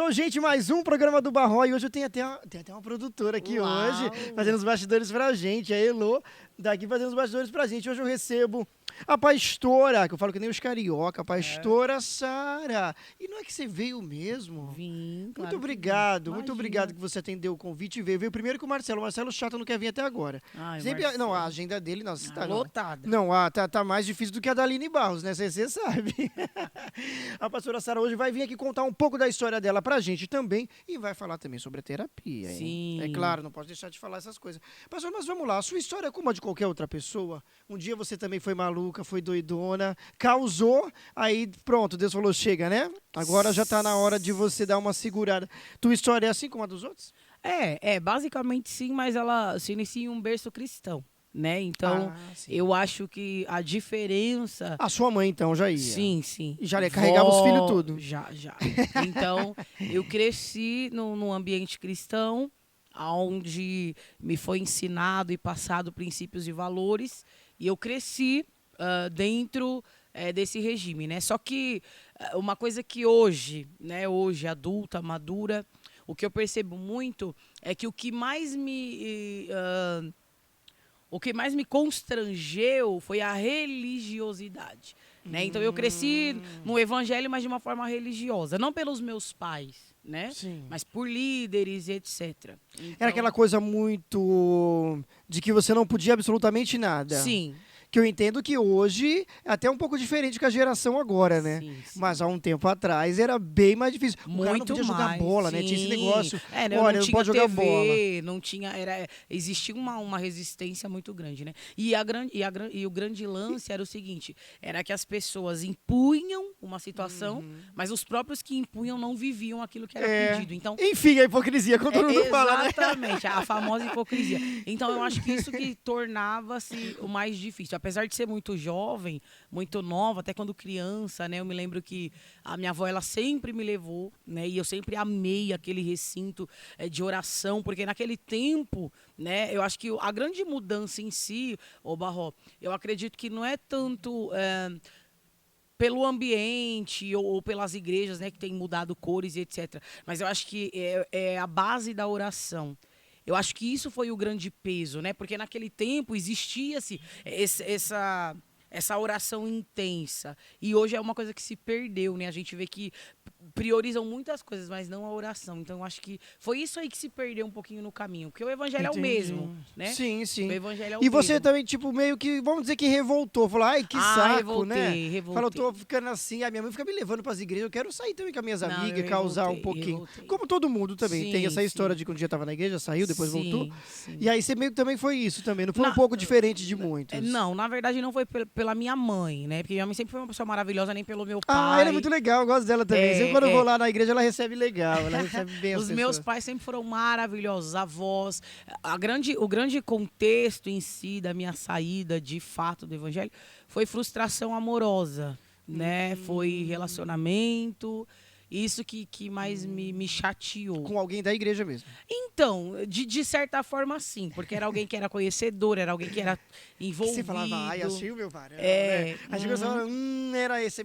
Bom, gente, mais um programa do Barró e hoje eu tenho até uma produtora aqui hoje, fazendo os bastidores pra gente, a Elô, daqui fazendo os bastidores pra gente. Hoje eu recebo a pastora, que eu falo que nem os carioca, a pastora Sara. E não é que você veio mesmo? Vim, Muito claro que vim. muito Imagina. obrigado que você atendeu o convite e veio. Veio primeiro com o Marcelo Chato não quer vir até agora. Ai, Não, a Marcelo. agenda dele, não, você tá, não. Lotada. Não, tá mais difícil do que a da Aline Barros, né? Você sabe. A pastora Sara hoje vai vir aqui contar um pouco da história dela pra gente também e vai falar também sobre a terapia, hein? Sim. É claro, não pode deixar de falar essas coisas. Pastor, mas vamos lá, a sua história é como a de qualquer outra pessoa. Um dia você também foi maluca, foi doidona, causou, aí pronto, Deus falou, chega, né? Agora já tá na hora de você dar uma segurada. Tua história é assim como a dos outros? Basicamente sim, mas ela se inicia em um berço cristão, né? Então, Sim. eu acho que a diferença... A sua mãe, então, já ia? Sim, sim. E já carregava os filhos tudo? Já. Então, eu cresci num ambiente cristão, onde me foi ensinado e passado princípios e valores, e eu cresci dentro desse regime, né? Só que uma coisa que hoje, né, hoje adulta, madura, o que eu percebo muito é que o que mais me constrangeu foi a religiosidade. Né? Então eu cresci no evangelho, mas de uma forma religiosa. Não pelos meus pais, né? Sim. Mas por líderes, etc. Então, Era aquela coisa muito de que você não podia absolutamente nada. Sim. Que eu entendo que hoje é até um pouco diferente com a geração agora, né? Sim. Mas há um tempo atrás era bem mais difícil. O cara não podia jogar bola, sim. né? Tinha esse negócio. Né? Olha, não não pode jogar TV, bola. Não tinha, existia uma resistência muito grande, né? E o grande lance era o seguinte, era que as pessoas impunham uma situação, mas os próprios que impunham não viviam aquilo que era pedido. Então, enfim, a hipocrisia, como todo mundo fala, né? Exatamente, a famosa hipocrisia. Então, eu acho que isso que tornava-se o mais difícil. Apesar de ser muito jovem, muito nova, até quando criança, né? Eu me lembro que a minha avó, ela sempre me levou, né? E eu sempre amei aquele recinto de oração, porque naquele tempo, né? Eu acho que a grande mudança em si, ô Barró, eu acredito que não é tanto... pelo ambiente ou pelas igrejas, né, que têm mudado cores e etc. Mas eu acho que é a base da oração. Eu acho que isso foi o grande peso, né? Porque naquele tempo existia-se essa oração intensa. E hoje é uma coisa que se perdeu, né? A gente vê que priorizam muitas coisas, mas não a oração. Então, eu acho que foi isso aí que se perdeu um pouquinho no caminho. Porque o evangelho é o mesmo, né? Sim. O evangelho é o E você mesmo. também, tipo, meio que, vamos dizer que revoltou. Falou, ai, que saco, né? Revoltei. Falou, tô ficando assim, a minha mãe fica me levando pras igrejas, eu quero sair também com as minhas Não, amigas, eu causar um revoltei. pouquinho. Como todo mundo também. Tem essa história de que um dia tava na igreja, saiu, depois voltou. Sim. E aí você meio que também foi isso também. Não foi um pouco diferente de muitos? Não, na verdade não foi pela minha mãe, né? Porque minha mãe sempre foi uma pessoa maravilhosa, nem pelo meu pai. Ah, ela é muito legal, eu gosto dela também. Sempre quando eu vou lá na igreja, ela recebe legal, ela recebe bem as Os pessoas. meus pais sempre foram maravilhosos, avós. O grande contexto em si da minha saída, de fato, do evangelho, foi frustração amorosa, né? Foi relacionamento. Isso que mais me chateou. Com alguém da igreja mesmo. Então, de certa forma, sim. Porque era alguém que era conhecedor, era alguém que era envolvido. Você falava, ai, achei o meu varão, né? Aí você pensava, era esse,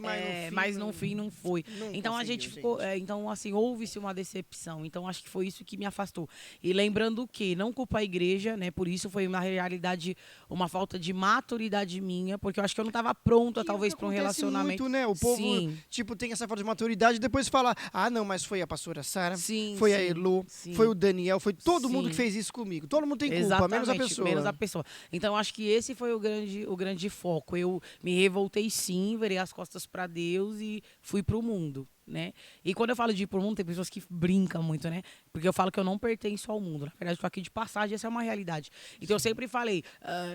mas no fim não foi. Então a gente ficou... então, assim, houve-se uma decepção. Então, acho que foi isso que me afastou. E lembrando que, não culpa a igreja, né? Por isso foi, na realidade, uma falta de maturidade minha. Porque eu acho que eu não estava pronta, talvez, para um relacionamento. Muito, né? O povo, sim. tipo, tem essa falta de maturidade e depois fala, não, mas foi a pastora Sara, foi a Elô, foi o Daniel, foi todo mundo que fez isso comigo. Todo mundo tem culpa, menos a pessoa. Menos a pessoa. Então, acho que esse foi o grande foco. Eu me revoltei sim, virei as costas para Deus e fui pro mundo, né? E quando eu falo de ir pro mundo, tem pessoas que brincam muito, né? Porque eu falo que eu não pertenço ao mundo. Na verdade, eu tô aqui de passagem, essa é uma realidade. Então, eu sempre falei,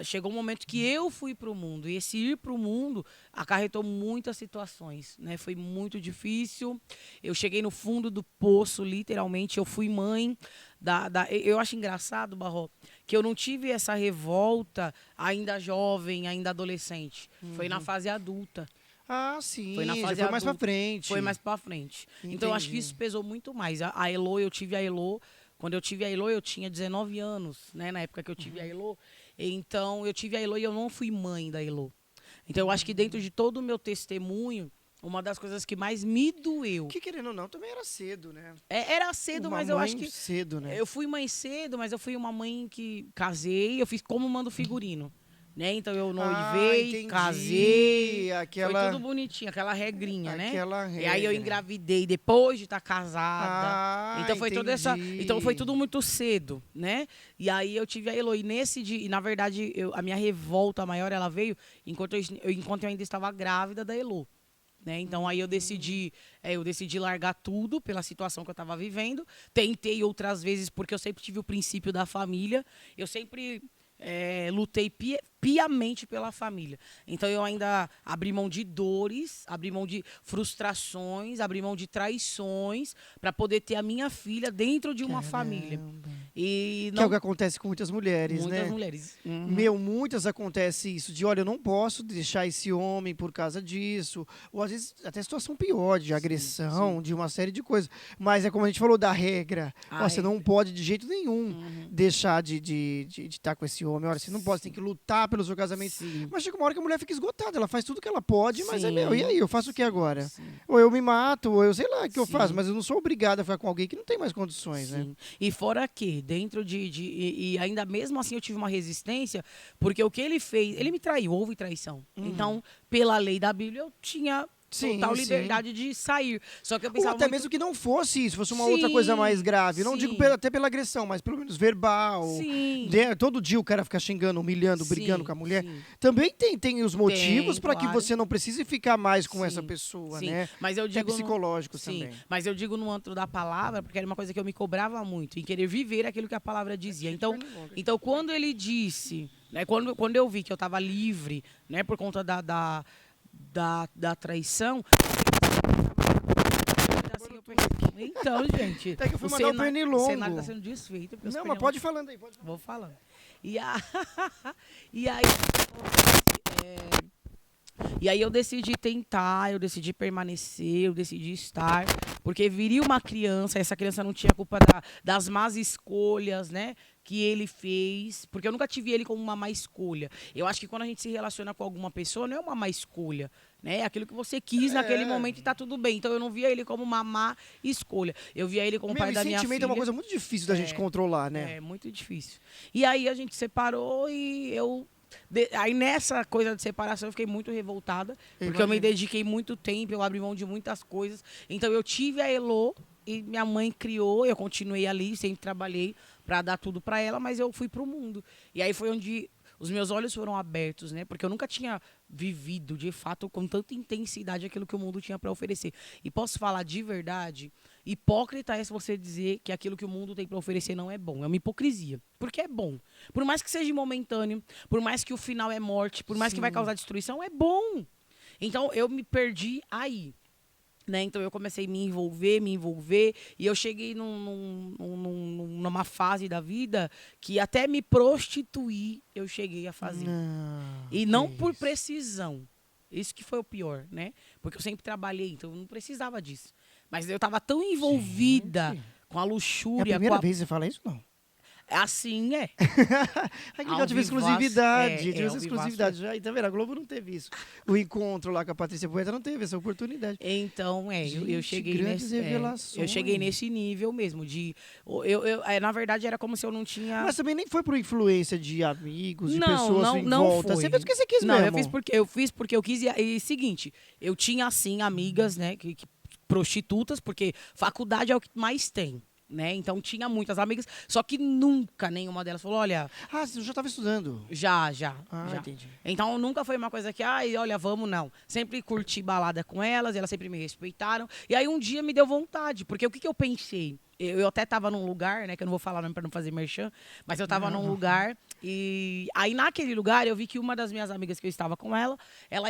chegou um momento que eu fui pro mundo. E esse ir pro mundo acarretou muitas situações, né? Foi muito difícil. Eu cheguei no fundo do poço, literalmente. Eu fui mãe eu acho engraçado, Barró, que eu não tive essa revolta ainda jovem, ainda adolescente. Foi na fase adulta. Ah, sim. Foi na fase já foi mais pra adulta. frente. Foi mais pra frente. Entendi. Então, eu acho que isso pesou muito mais. A Elô, eu tive a Elô. Quando eu tive a Elô, eu tinha 19 anos, né? Na época que eu tive a Elô. Então, eu tive a Elô e eu não fui mãe da Elô. Então, eu acho que dentro de todo o meu testemunho, uma das coisas que mais me doeu. Que querendo ou não, também era cedo, né? Era cedo, Uma mas eu mãe acho que... cedo, né? Eu fui mãe cedo, mas eu fui uma mãe que casei, eu fiz como manda o figurino. Né? Então eu noivei, entendi. Casei, foi Aquela... tudo bonitinho, aquela regrinha, né? Aquela E aí eu regra. engravidei depois de estar casada. Então foi toda essa, entendi. então foi tudo muito cedo, né? E aí eu tive a Elo e nesse dia, e na verdade a minha revolta maior ela veio enquanto eu ainda estava grávida da Elo. Né? Então aí eu decidi largar tudo pela situação que eu estava vivendo. Tentei outras vezes porque eu sempre tive o princípio da família. Eu sempre lutei piamente pela família. Então eu ainda abri mão de dores, abri mão de frustrações, abri mão de traições para poder ter a minha filha dentro de uma família. E Que é o que acontece com muitas mulheres, né? Muitas mulheres. Muitas acontece isso, de olha, eu não posso deixar esse homem por causa disso. Ou às vezes até situação pior, de agressão, de uma série de coisas. Mas é como a gente falou da regra. Você não pode de jeito nenhum deixar de estar com esse homem. Olha, você não pode, você tem que lutar pelo seu casamento. Mas chega uma hora que a mulher fica esgotada, ela faz tudo que ela pode, mas e aí, eu faço o que agora? Ou eu me mato, ou eu sei lá o que eu faço, mas eu não sou obrigada a ficar com alguém que não tem mais condições, né? E fora que, dentro e ainda mesmo assim eu tive uma resistência, porque o que ele fez, ele me traiu, houve traição. Então, pela lei da Bíblia, eu tinha total liberdade de sair. Só que eu pensava ou até mesmo que não fosse isso, fosse uma outra coisa mais grave. Não digo até pela agressão, mas pelo menos verbal. Todo dia o cara fica xingando, humilhando, brigando com a mulher. Também tem os motivos para que você não precise ficar mais com essa pessoa, né? Mas eu digo psicológicos também. Mas eu digo no antro da palavra, porque era uma coisa que eu me cobrava muito, em querer viver aquilo que a palavra dizia. Então quando ele disse, né, quando eu vi que eu estava livre, né, por conta da traição. Então, gente. Até que eu fui mandar o pernilongo. O cenário está sendo desfeito. Não, mas pode ir falando aí. Vou falando. E aí eu decidi tentar, eu decidi permanecer, eu decidi estar, porque viria uma criança, essa criança não tinha culpa das más escolhas, né, que ele fez, porque eu nunca tive ele como uma má escolha. Eu acho que quando a gente se relaciona com alguma pessoa, não é uma má escolha, né, é aquilo que você quis naquele momento e tá tudo bem. Então eu não via ele como uma má escolha, eu via ele como pai da minha filha. Sentimento é uma coisa muito difícil da gente controlar, né? É, muito difícil. E aí a gente separou e aí nessa coisa de separação eu fiquei muito revoltada, porque eu me dediquei muito tempo, eu abri mão de muitas coisas. Então eu tive a Elo e minha mãe criou, eu continuei ali, sempre trabalhei para dar tudo para ela, mas eu fui pro mundo. E aí foi onde os meus olhos foram abertos, né? Porque eu nunca tinha vivido, de fato, com tanta intensidade aquilo que o mundo tinha para oferecer. E posso falar de verdade, hipócrita é se você dizer que aquilo que o mundo tem para oferecer não é bom. É uma hipocrisia. Porque é bom. Por mais que seja momentâneo, por mais que o final é morte, por mais que vai causar destruição, é bom. Então, eu me perdi aí. Né? Então, eu comecei a me envolver, e eu cheguei numa fase da vida que até me prostituir eu cheguei a fazer. E não por precisão. Isso que foi o pior, né? Porque eu sempre trabalhei, então eu não precisava disso. Mas eu estava tão envolvida com a luxúria. É a primeira vez que você fala isso, não? Assim é. Aqui já tive exclusividade. Tive essa exclusividade. Já, tá vendo? A Globo não teve isso. O encontro lá com a Patrícia Poeta não teve essa oportunidade. Então, eu cheguei revelações. Eu cheguei nesse nível mesmo. Na verdade, era como se eu não tinha. Mas também nem foi por influência de amigos, de pessoas em volta. Você fez o que você quis mesmo. Eu fiz porque eu quis. E seguinte, eu tinha, assim, amigas, né, prostitutas, porque faculdade é o que mais tem. Né? Então tinha muitas amigas, só que nunca nenhuma delas falou, olha... você já estava estudando? Já. Entendi. Então nunca foi uma coisa que, olha, vamos, não. Sempre curti balada com elas, e elas sempre me respeitaram. E aí um dia me deu vontade, porque o que eu pensei? Eu até estava num lugar, né, que eu não vou falar nome para não fazer merchan, mas eu estava num lugar, e aí naquele lugar eu vi que uma das minhas amigas que eu estava com ela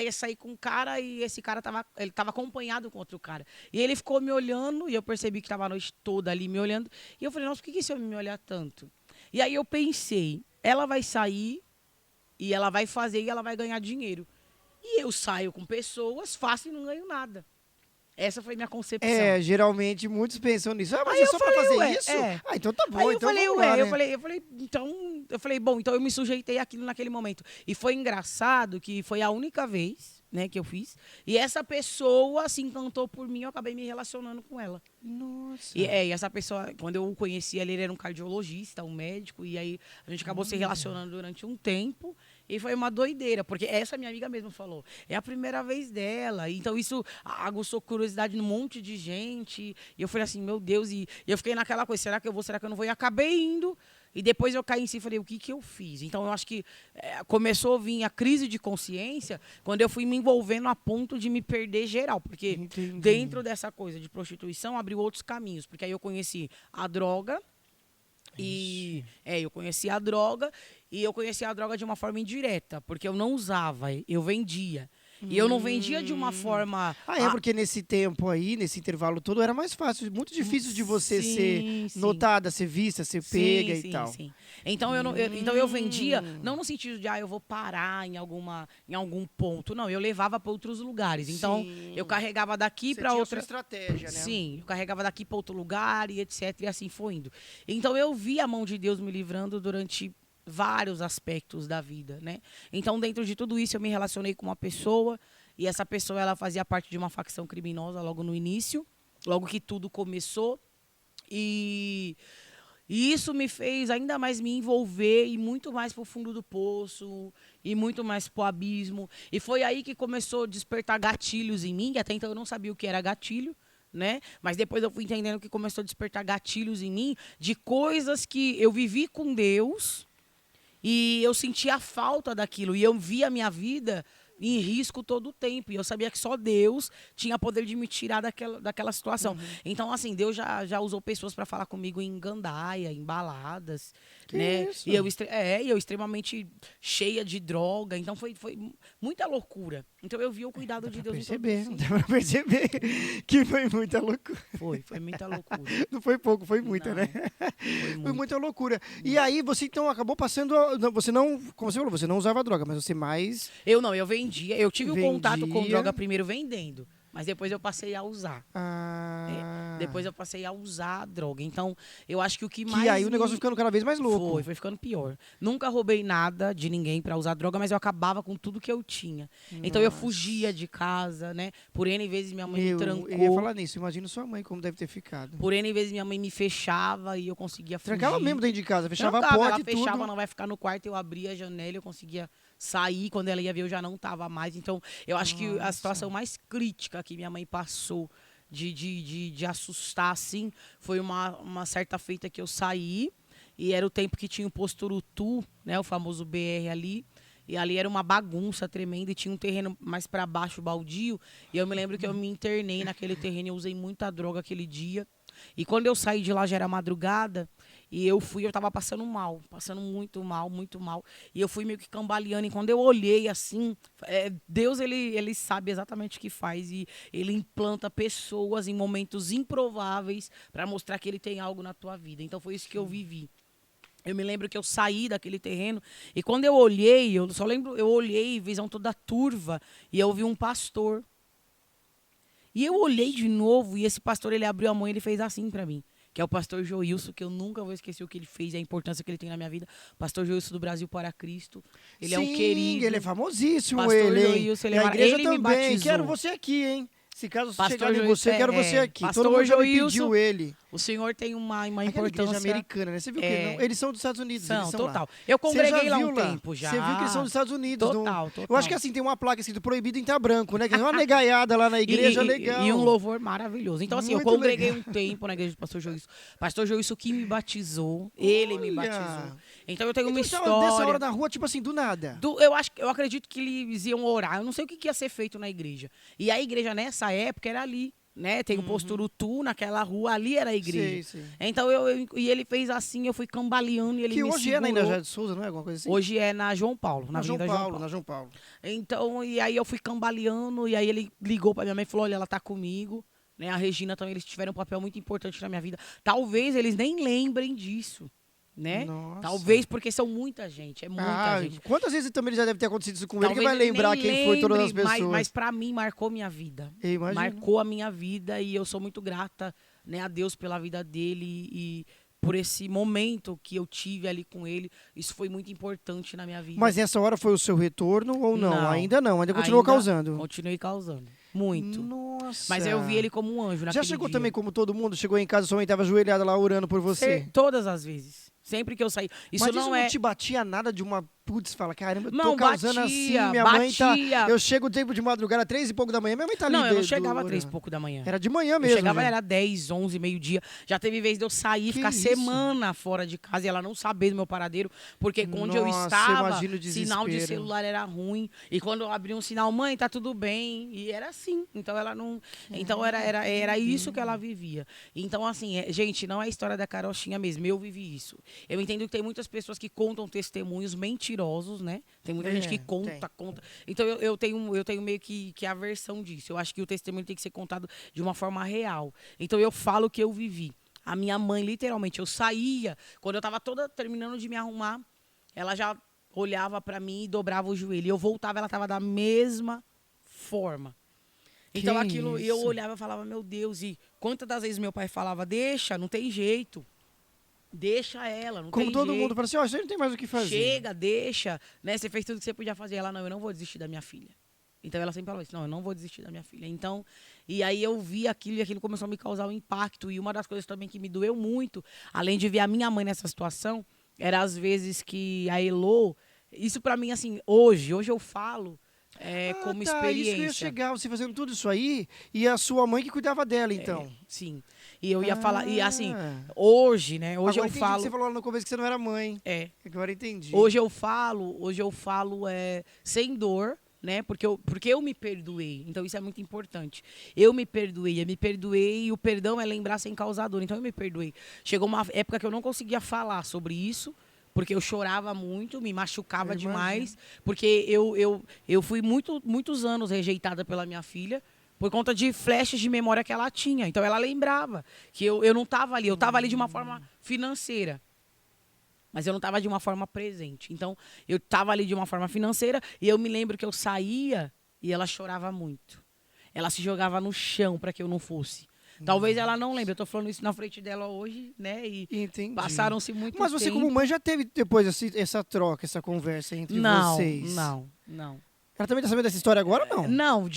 ia sair com um cara, e esse cara ele estava acompanhado com outro cara. E ele ficou me olhando, e eu percebi que estava a noite toda ali me olhando, e eu falei, nossa, por que esse homem me olha tanto? E aí eu pensei, ela vai sair, e ela vai fazer, e ela vai ganhar dinheiro. E eu saio com pessoas, faço e não ganho nada. Essa foi minha concepção. Geralmente muitos pensam nisso. Ah, mas Aí é eu só pra falei, fazer ué, isso? é. Ah, então tá bom. Aí eu então falei, vamos ué, lá, eu né? falei, então eu me sujeitei àquilo naquele momento. E foi engraçado que foi a única vez, né, que eu fiz. E essa pessoa se encantou por mim, eu acabei me relacionando com ela. Nossa. E essa pessoa, quando eu o conheci, ele era um cardiologista, um médico, e aí a gente acabou se relacionando durante um tempo. E foi uma doideira, porque essa minha amiga mesmo falou, é a primeira vez dela. Então isso aguçou curiosidade num monte de gente. E eu falei assim, meu Deus, e eu fiquei naquela coisa, será que eu vou, será que eu não vou? E acabei indo. E depois eu caí em si e falei, o que eu fiz? Então eu acho que começou a vir a crise de consciência quando eu fui me envolvendo a ponto de me perder geral. Porque Entendi. dentro dessa coisa de prostituição abriu outros caminhos. Porque aí eu conheci a droga. Eu conheci a droga e eu conheci a droga de uma forma indireta, porque eu não usava, eu vendia. E eu não vendia de uma forma. Porque nesse tempo aí, nesse intervalo todo, era mais fácil, muito difícil de você ser notada, ser vista, ser pega e tal. Sim. Então então eu vendia, não no sentido de eu vou parar em algum ponto. Não, eu levava para outros lugares. Então, eu carregava daqui para outra. Sua estratégia, né? Sim, eu carregava daqui para outro lugar e etc. E assim foi indo. Então eu vi a mão de Deus me livrando durante vários aspectos da vida, né? Então, dentro de tudo isso, eu me relacionei com uma pessoa e essa pessoa, ela fazia parte de uma facção criminosa logo no início, logo que tudo começou. E isso me fez ainda mais me envolver e muito mais pro fundo do poço e muito mais pro abismo. E foi aí que começou a despertar gatilhos em mim, que até então eu não sabia o que era gatilho, né? Mas depois eu fui entendendo que começou a despertar gatilhos em mim de coisas que eu vivi com Deus. E eu sentia a falta daquilo. E eu via a minha vida em risco todo o tempo. E eu sabia que só Deus tinha poder de me tirar daquela situação. Então, assim, Deus já usou pessoas para falar comigo em gandaia, em baladas. Né? Isso? E eu extremamente cheia de droga. Então, foi muita loucura. Então, eu vi o cuidado de Deus em todo isso. Dá pra perceber que foi muita loucura. Foi muita loucura. Não foi pouco, foi muita, né? Foi muita loucura. E aí, você então acabou passando. Você não, como você falou, você não usava droga, mas você mais. Eu vendia. Eu tive o contato com droga primeiro vendendo, mas depois eu passei a usar. Depois eu passei a usar a droga. Então, eu acho que o que mais. E aí o negócio foi ficando cada vez mais louco. Foi ficando pior. Nunca roubei nada de ninguém pra usar droga, mas eu acabava com tudo que eu tinha. Nossa. Então eu fugia de casa, né? Por N vezes minha mãe me trancou. Eu ia falar nisso, imagina sua mãe como deve ter ficado. Por N vezes minha mãe me fechava e eu conseguia fugir. Trancava mesmo dentro de casa, fechava a porta ela e fechava, tudo. não vai ficar no quarto, eu abria a janela, eu conseguia sair, quando ela ia ver eu já não estava mais. Então, eu acho que a situação mais crítica que minha mãe passou de assustar, assim, foi uma certa feita que eu saí, e era o tempo que tinha o posto Urutu, né, o famoso BR ali, e ali era uma bagunça tremenda, e tinha um terreno mais para baixo, baldio, e eu me lembro que eu me internei naquele terreno, eu usei muita droga aquele dia, e quando eu saí de lá já era madrugada, e eu tava passando mal, passando muito mal, muito mal. E eu fui meio que cambaleando. E quando eu olhei assim, Deus, ele sabe exatamente o que faz. E ele implanta pessoas em momentos improváveis para mostrar que ele tem algo na tua vida. Então foi isso que eu vivi. Eu me lembro que eu saí daquele terreno e quando eu olhei, eu olhei, visão toda turva, e eu vi um pastor. E eu olhei de novo e esse pastor, ele abriu a mão e ele fez assim para mim. Que é o pastor Joilson, que eu nunca vou esquecer o que ele fez, a importância que ele tem na minha vida. Pastor Joilson do Brasil para Cristo. Ele é um querido. Ele é famosíssimo, pastor Joilson, ele é a igreja ele também. me batizou. Quero você aqui, hein? Se caso pastor chegar em você, quero você aqui. Todo mundo já me pediu ele. O senhor tem uma importância... igreja americana, né? Você viu que eles são dos Estados Unidos. São, total. Lá. Eu congreguei lá um tempo já. Você viu que eles são dos Estados Unidos. Total. Eu acho que assim, tem uma placa escrito proibido em tá branco, né? Que é uma negaiada lá na igreja, legal. E um louvor maravilhoso. Então, assim, muito eu congreguei um tempo na igreja do pastor Joilson. Pastor Joilson que me batizou, ele me batizou. Então eu tenho uma história... Dessa hora na rua, tipo assim, do nada. Eu acredito que eles iam orar. Eu não sei o que ia ser feito na igreja. E a igreja, nessa época, era ali. Né? Tem o posto Urutu naquela rua, ali era a igreja. Sim. Então, e ele fez assim, eu fui cambaleando e ele me segurou. Que hoje é na Inajá de Souza, não é? Alguma coisa assim? Hoje é na João Paulo, na Avenida João Paulo. Então, e aí eu fui cambaleando, e aí ele ligou pra minha mãe e falou, olha, ela tá comigo. Né? A Regina também, eles tiveram um papel muito importante na minha vida. Talvez eles nem lembrem disso. né? Nossa. Talvez porque são muita gente, é muita gente. Quantas vezes também já deve ter acontecido isso com ele, que Talvez vai ele lembrar nem quem foi todas as lembre, pessoas. mas pra mim marcou minha vida. Eu imagino. Marcou a minha vida e eu sou muito grata, né, a Deus pela vida dele e por esse momento que eu tive ali com ele. Isso foi muito importante na minha vida. Mas nessa hora foi o seu retorno ou não? Não. Ainda não, ainda continuou causando. Continuei causando. Muito. Nossa. Mas eu vi ele como um anjo naquele Já chegou dia. também como todo mundo? Chegou em casa, sua mãe estava ajoelhada lá orando por você? Todas as vezes. Sempre que eu saí. Isso Mas não isso é. não te batia nada de uma... Putz, fala, caramba, eu tô Não, causando batia, assim, minha mãe tá... batia. Eu chego tempo de madrugada, 3 e pouco da manhã, minha mãe tá ali. Não, eu não de- chegava do- 3 e pouco da manhã. Era de manhã Eu mesmo. chegava, já. era 10, 11, meio-dia. Já teve vez de eu sair, Que ficar isso? semana fora de casa e ela não saber do meu paradeiro, porque onde eu Nossa, estava, imagino o sinal de desespero. celular era ruim. E quando eu abri um sinal, mãe, tá tudo bem. E era assim. Então ela não. Então era isso que ela vivia. Então, assim, gente, não é a história da carochinha mesmo. Eu vivi isso. Eu entendo que tem muitas pessoas que contam testemunhos mentirosos, né? Tem muita gente que conta. Então eu tenho meio que aversão disso. Eu acho que o testemunho tem que ser contado de uma forma real. Então eu falo o que eu vivi. A minha mãe, literalmente, eu saía, quando eu tava toda terminando de me arrumar, ela já olhava pra mim e dobrava o joelho. E eu voltava, ela tava da mesma forma. Então Que aquilo, eu isso? olhava e falava, meu Deus, e quantas das vezes meu pai falava, deixa, não tem jeito. Deixa ela, não Como tem todo jeito. mundo fala assim, ó, você não tem mais o que fazer. Chega, deixa, né? Você fez tudo que você podia fazer. Ela, não, eu não vou desistir da minha filha. Então ela sempre falou isso, não, eu não vou desistir da minha filha. Então, e aí eu vi aquilo e aquilo começou a me causar um impacto. E uma das coisas também que me doeu muito, além de ver a minha mãe nessa situação, era às vezes que a Elô, isso pra mim, assim, hoje eu falo como Isso que eu ia experiência. chegar, você fazendo tudo isso aí, e a sua mãe que cuidava dela, então. Sim. E eu ia falar, e assim, Ah. hoje, né? Hoje Agora eu entendi falo. que você falou lá no começo que você não era mãe. É. Agora entendi. Hoje eu falo sem dor, né? Porque eu me perdoei. Então isso é muito importante. Eu me perdoei e o perdão é lembrar sem causar dor. Então eu me perdoei. Chegou uma época que eu não conseguia falar sobre isso, porque eu chorava muito, me machucava Eu demais, porque eu fui muitos anos rejeitada pela minha filha. Por conta de flashes de memória que ela tinha. Então ela lembrava que eu não estava ali. Eu estava ali de uma forma financeira. Mas eu não estava de uma forma presente. Então, eu estava ali de uma forma financeira e eu me lembro que eu saía e ela chorava muito. Ela se jogava no chão para que eu não fosse. Talvez ela não lembre. Eu estou falando isso na frente dela hoje, né? E Entendi. passaram-se muito Mas você, tempo. como mãe, já teve depois essa troca, essa conversa entre vocês? Não. Ela também tá sabendo dessa história agora ou não? Não,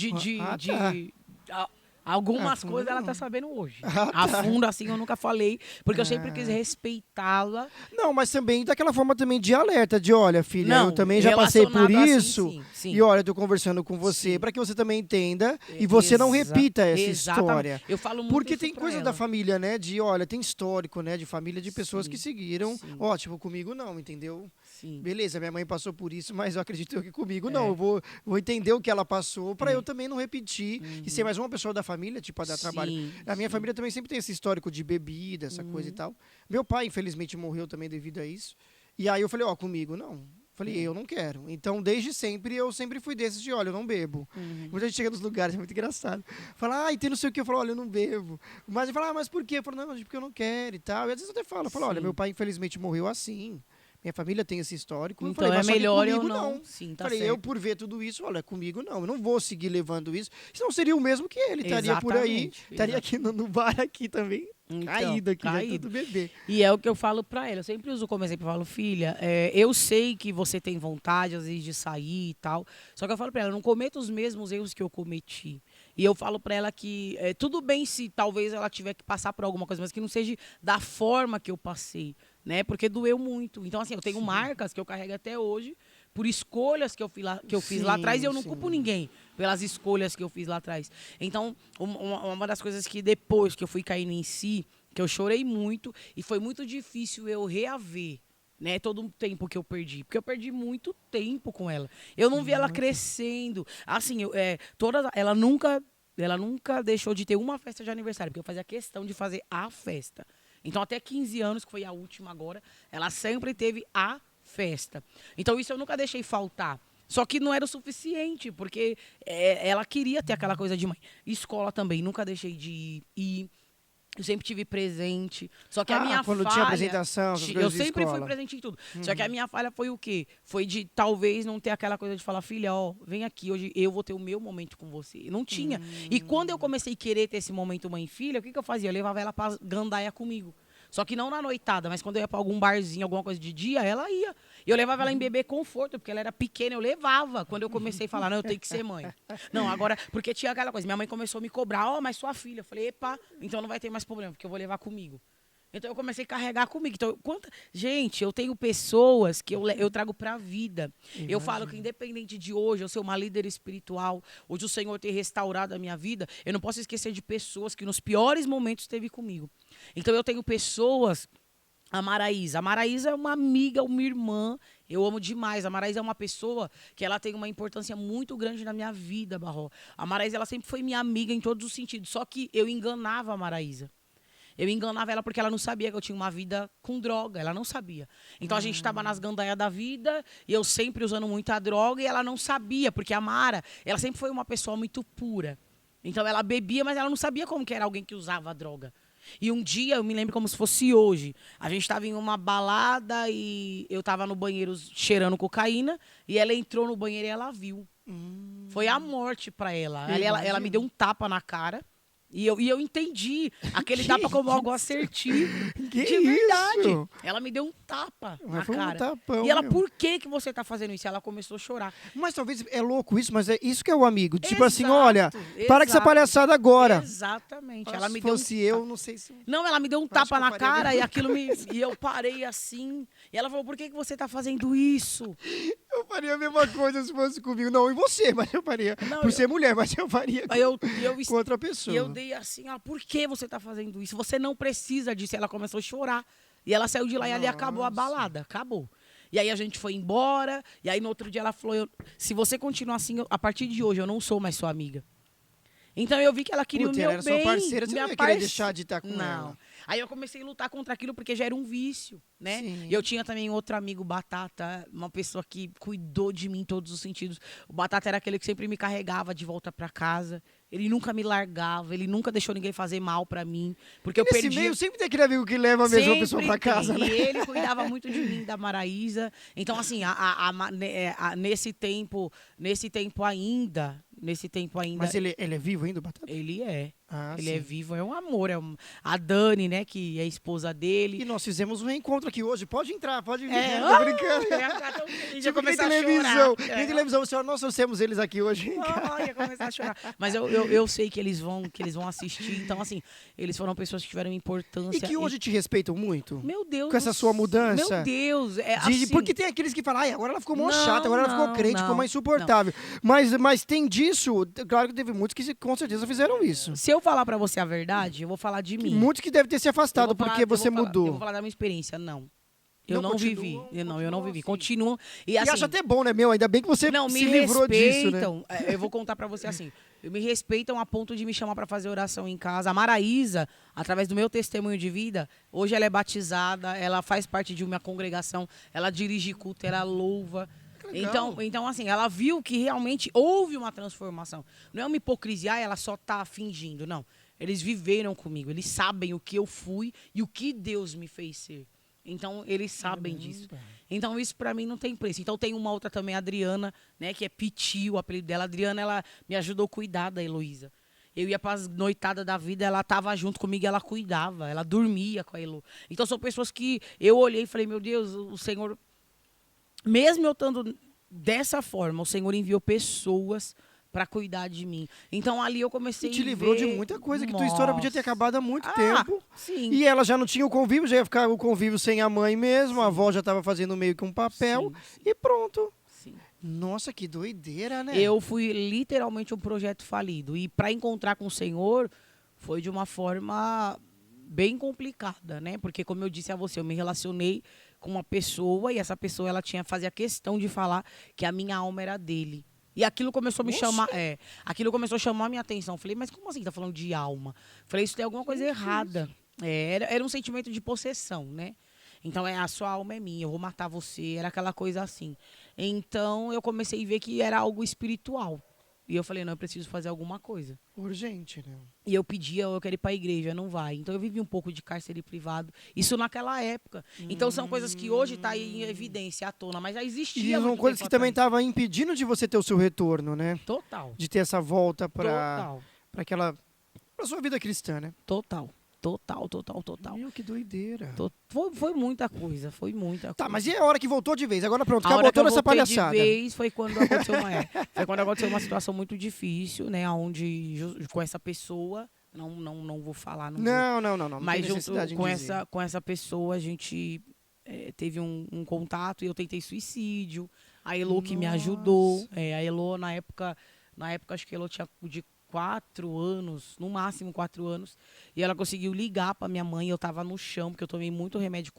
algumas fundo coisas ela não. tá sabendo hoje. Ah, A tá. fundo, assim, eu nunca falei, porque eu sempre quis respeitá-la. Não, mas também daquela forma também de alerta, de olha, filha, Não, eu também já passei por relacionado assim, isso. sim. E olha, eu tô conversando com você Sim. para que você também entenda e você não repita essa Exatamente. história. Eu falo muito Porque isso tem pra coisa ela. da família, né? De, olha, tem histórico, né? De família de pessoas Sim, que seguiram. sim. Ó, tipo, comigo não, entendeu? Sim. Beleza, minha mãe passou por isso, mas eu acredito que comigo não. É. Eu vou entender o que ela passou para eu também não repetir e ser mais uma pessoa da família, tipo, a dar trabalho. Sim, A minha família também sempre tem esse histórico de bebida, essa coisa e tal. Meu pai, infelizmente, morreu também devido a isso. E aí eu falei, ó, comigo não. Falei, eu não quero. Então, desde sempre, eu sempre fui desses de, olha, eu não bebo. Muita gente chega nos lugares, é muito engraçado. Fala, e tem não sei o que. Eu falo, olha, eu não bebo. Mas eu falo, mas por quê? Eu falo, não, porque eu não quero e tal. E às vezes eu até falo, olha, Sim. meu pai, infelizmente, morreu assim. Minha família tem esse histórico. Eu Então falei, é mas só que melhor eu comigo não. Sim, tá falei, certo. eu por ver tudo isso, olha, comigo não. Eu não vou seguir levando isso. Senão seria o mesmo que ele. Estaria por aí. Exatamente, Estaria aqui no bar aqui também. Então, Caído aqui, né? caído. Todo bebê. E é o que eu falo pra ela. Eu sempre uso como exemplo. Eu falo, filha, eu sei que você tem vontade, às vezes, de sair e tal. Só que eu falo pra ela, não cometa os mesmos erros que eu cometi. E eu falo pra ela que tudo bem se talvez ela tiver que passar por alguma coisa, mas que não seja da forma que eu passei, né? Porque doeu muito. Então, assim, eu tenho marcas que eu carrego até hoje por escolhas que eu fiz lá atrás e eu não culpo ninguém pelas escolhas que eu fiz lá atrás. Então, uma das coisas que depois que eu fui caindo em si, que eu chorei muito e foi muito difícil eu reaver, né, todo o tempo que eu perdi. Porque eu perdi muito tempo com ela. Eu não vi ela crescendo. Assim, ela nunca deixou de ter uma festa de aniversário, porque eu fazia questão de fazer a festa. Então, até 15 anos, que foi a última agora, ela sempre teve a festa. Então, isso eu nunca deixei faltar. Só que não era o suficiente, porque ela queria ter aquela coisa de mãe. Escola também, nunca deixei de ir. Eu sempre tive presente. Só que a minha quando falha... tinha apresentação, essas Eu coisas de sempre fui escola. presente em tudo. Só que a minha falha foi o quê? Foi de talvez não ter aquela coisa de falar, filha, ó, vem aqui, hoje eu vou ter o meu momento com você. Não tinha. E quando eu comecei a querer ter esse momento mãe e filha, o que eu fazia? Eu levava ela pra gandaia comigo. Só que não na noitada, mas quando eu ia pra algum barzinho, alguma coisa de dia, ela ia. E eu levava ela em bebê conforto, porque ela era pequena, eu levava. Quando eu comecei a falar, não, eu tenho que ser mãe. Não, agora, porque tinha aquela coisa, minha mãe começou a me cobrar, ó, mas sua filha. Eu falei, epa, então não vai ter mais problema, porque eu vou levar comigo. Então eu comecei a carregar comigo. Então, gente, eu tenho pessoas que eu trago pra vida. Eu falo que independente de hoje eu ser uma líder espiritual, hoje o Senhor ter restaurado a minha vida, eu não posso esquecer de pessoas que nos piores momentos esteve comigo. Então eu tenho pessoas, a Maraísa. A Maraísa é uma amiga, uma irmã. Eu amo demais. A Maraísa é uma pessoa que ela tem uma importância muito grande na minha vida, Barró. A Maraísa, ela sempre foi minha amiga em todos os sentidos. Só que eu enganava a Maraísa. Eu enganava ela porque ela não sabia que eu tinha uma vida com droga. Ela não sabia. Então a gente estava nas gandaias da vida e eu sempre usando muita droga e ela não sabia, porque a Mara, ela sempre foi uma pessoa muito pura. Então ela bebia, mas ela não sabia como que era alguém que usava droga. E um dia, eu me lembro como se fosse hoje, a gente estava em uma balada e eu estava no banheiro cheirando cocaína e ela entrou no banheiro e ela viu. Foi a morte para ela. Ela me deu um tapa na cara. E eu entendi aquele tapa como algo assertivo. Que de verdade. isso? Ela me deu um tapa Mas na foi um cara. tapão E ela, mesmo. por que você tá fazendo isso? Ela começou a chorar. Mas talvez é louco isso, mas é isso que é o amigo. Tipo assim, Exato, olha, para com essa exato. palhaçada agora. Exatamente. Ela Se me deu fosse eu, não sei se... Não, ela me deu um Acho que tapa eu na faria a cara mesma e aquilo me. E eu parei assim. E ela falou, por que você tá fazendo isso? Eu faria a mesma coisa se fosse comigo. Não, e você, mas eu faria. Não, Por ser mulher, mas eu faria Aí eu com outra pessoa. E eu dei assim, por que você tá fazendo isso? Você não precisa disso. E ela começou a chorar. E ela saiu de lá e ali acabou a balada. Acabou. E aí a gente foi embora. E aí no outro dia ela falou, se você continuar assim, a partir de hoje eu não sou mais sua amiga. Então eu vi que ela queria o meu ela era bem. sua parceira, você não ia querer deixar de estar com não. ela. Aí eu comecei a lutar contra aquilo porque já era um vício, né? Sim. E eu tinha também outro amigo, Batata, uma pessoa que cuidou de mim em todos os sentidos. O Batata era aquele que sempre me carregava de volta para casa. Ele nunca me largava, ele nunca deixou ninguém fazer mal para mim, porque eu Nesse perdi. meio sempre tem aquele amigo que leva a mesma Sempre pessoa pra casa, tem. né? E ele cuidava muito de mim, da Maraísa. Então, assim, nesse tempo ainda. Mas ele é vivo ainda, o Batata? Ele é. Ah, Ele sim. é vivo, é um amor. A Dani, né, que é a esposa dele. E nós fizemos um reencontro aqui hoje. Pode entrar, pode vir. É, Tô brincando. ia ficar tão feliz, ia Tipo, tem começar a televisão. chorar. Tem televisão. Senhora, nós trouxemos eles aqui hoje. Ia começar a chorar. Mas eu sei que eles vão assistir. Então, assim, eles foram pessoas que tiveram importância. E que hoje te respeitam muito? Meu Deus. Com essa sua mudança? Meu Deus. Porque tem aqueles que falam, ai, agora ela ficou mó Não, chata, agora ela ficou não, crente, não, ficou mais insuportável. Mas tem disso, claro que teve muitos que com certeza fizeram isso. Se eu falar pra você a verdade, eu vou falar de mim. Muitos que devem ter se afastado porque você mudou. Eu vou falar da minha experiência, não. Eu não continuam, vivi. Eu não vivi. assim. Continuam. E assim, acho até bom, né, meu? Ainda bem que você não, se me livrou disso, né? respeitam. Eu vou contar pra você assim. Me respeitam a ponto de me chamar pra fazer oração em casa. A Maraísa, através do meu testemunho de vida, hoje ela é batizada, ela faz parte de uma congregação, ela dirige culto, ela louva. Então, assim, ela viu que realmente houve uma transformação. Não é uma hipocrisia, ela só tá fingindo, não. Eles viveram comigo, eles sabem o que eu fui e o que Deus me fez ser. Então, eles sabem disso. Então, isso pra mim não tem preço. Então, tem uma outra também, a Adriana, né, que é Piti, o apelido dela. A Adriana, ela me ajudou a cuidar da Heloísa. Eu ia para as noitadas da vida, ela estava junto comigo, ela cuidava, ela dormia com a Elo. Então, são pessoas que eu olhei e falei, meu Deus, o Senhor... Mesmo eu estando dessa forma, o Senhor enviou pessoas para cuidar de mim. Então ali eu comecei a te livrou de ver... muita coisa, que tua história podia ter acabado há muito tempo. Sim. E ela já não tinha o convívio, já ia ficar o convívio sem a mãe mesmo, a avó já estava fazendo meio que um papel, e pronto. Sim. Nossa, que doideira, né? Eu fui literalmente um projeto falido. E para encontrar com o Senhor foi de uma forma bem complicada, né? Porque, como eu disse a você, eu me relacionei com uma pessoa e essa pessoa ela fazia questão de falar que a minha alma era dele. E aquilo começou a me chamar, aquilo começou a chamar a minha atenção. Falei, mas como assim tá falando de alma? Falei, isso tem alguma coisa errada. Era um sentimento de possessão, né? Então, a sua alma é minha, eu vou matar você, era aquela coisa assim. Então, eu comecei a ver que era algo espiritual. E eu falei, não, eu preciso fazer alguma coisa. Urgente, né? E eu pedia, eu quero ir pra igreja, não vai. Então eu vivi um pouco de cárcere privado. Isso naquela época. Então são coisas que hoje tá aí em evidência, à tona, mas já E existia são muito coisas tempo que também atrás. estavam impedindo de você ter o seu retorno, né? Total, De ter essa volta pra total, aquela... pra sua vida cristã, né? total, total, total, total. Meu, que doideira. Foi muita coisa, foi muita coisa. Tá, mas e a hora que voltou de vez? Agora pronto, A acabou hora que eu toda essa voltei palhaçada. de vez foi quando aconteceu foi quando aconteceu uma situação muito difícil, né? Onde com essa pessoa, não vou falar, não vou. Não Mas tem junto necessidade em com dizer. com essa pessoa a gente teve um contato e eu tentei suicídio. A Elô que me ajudou. Nossa. A Elô na época acho que a Elô tinha de 4 anos, no máximo 4 anos. E ela conseguiu ligar pra minha mãe. Eu tava no chão, porque eu tomei muito remédio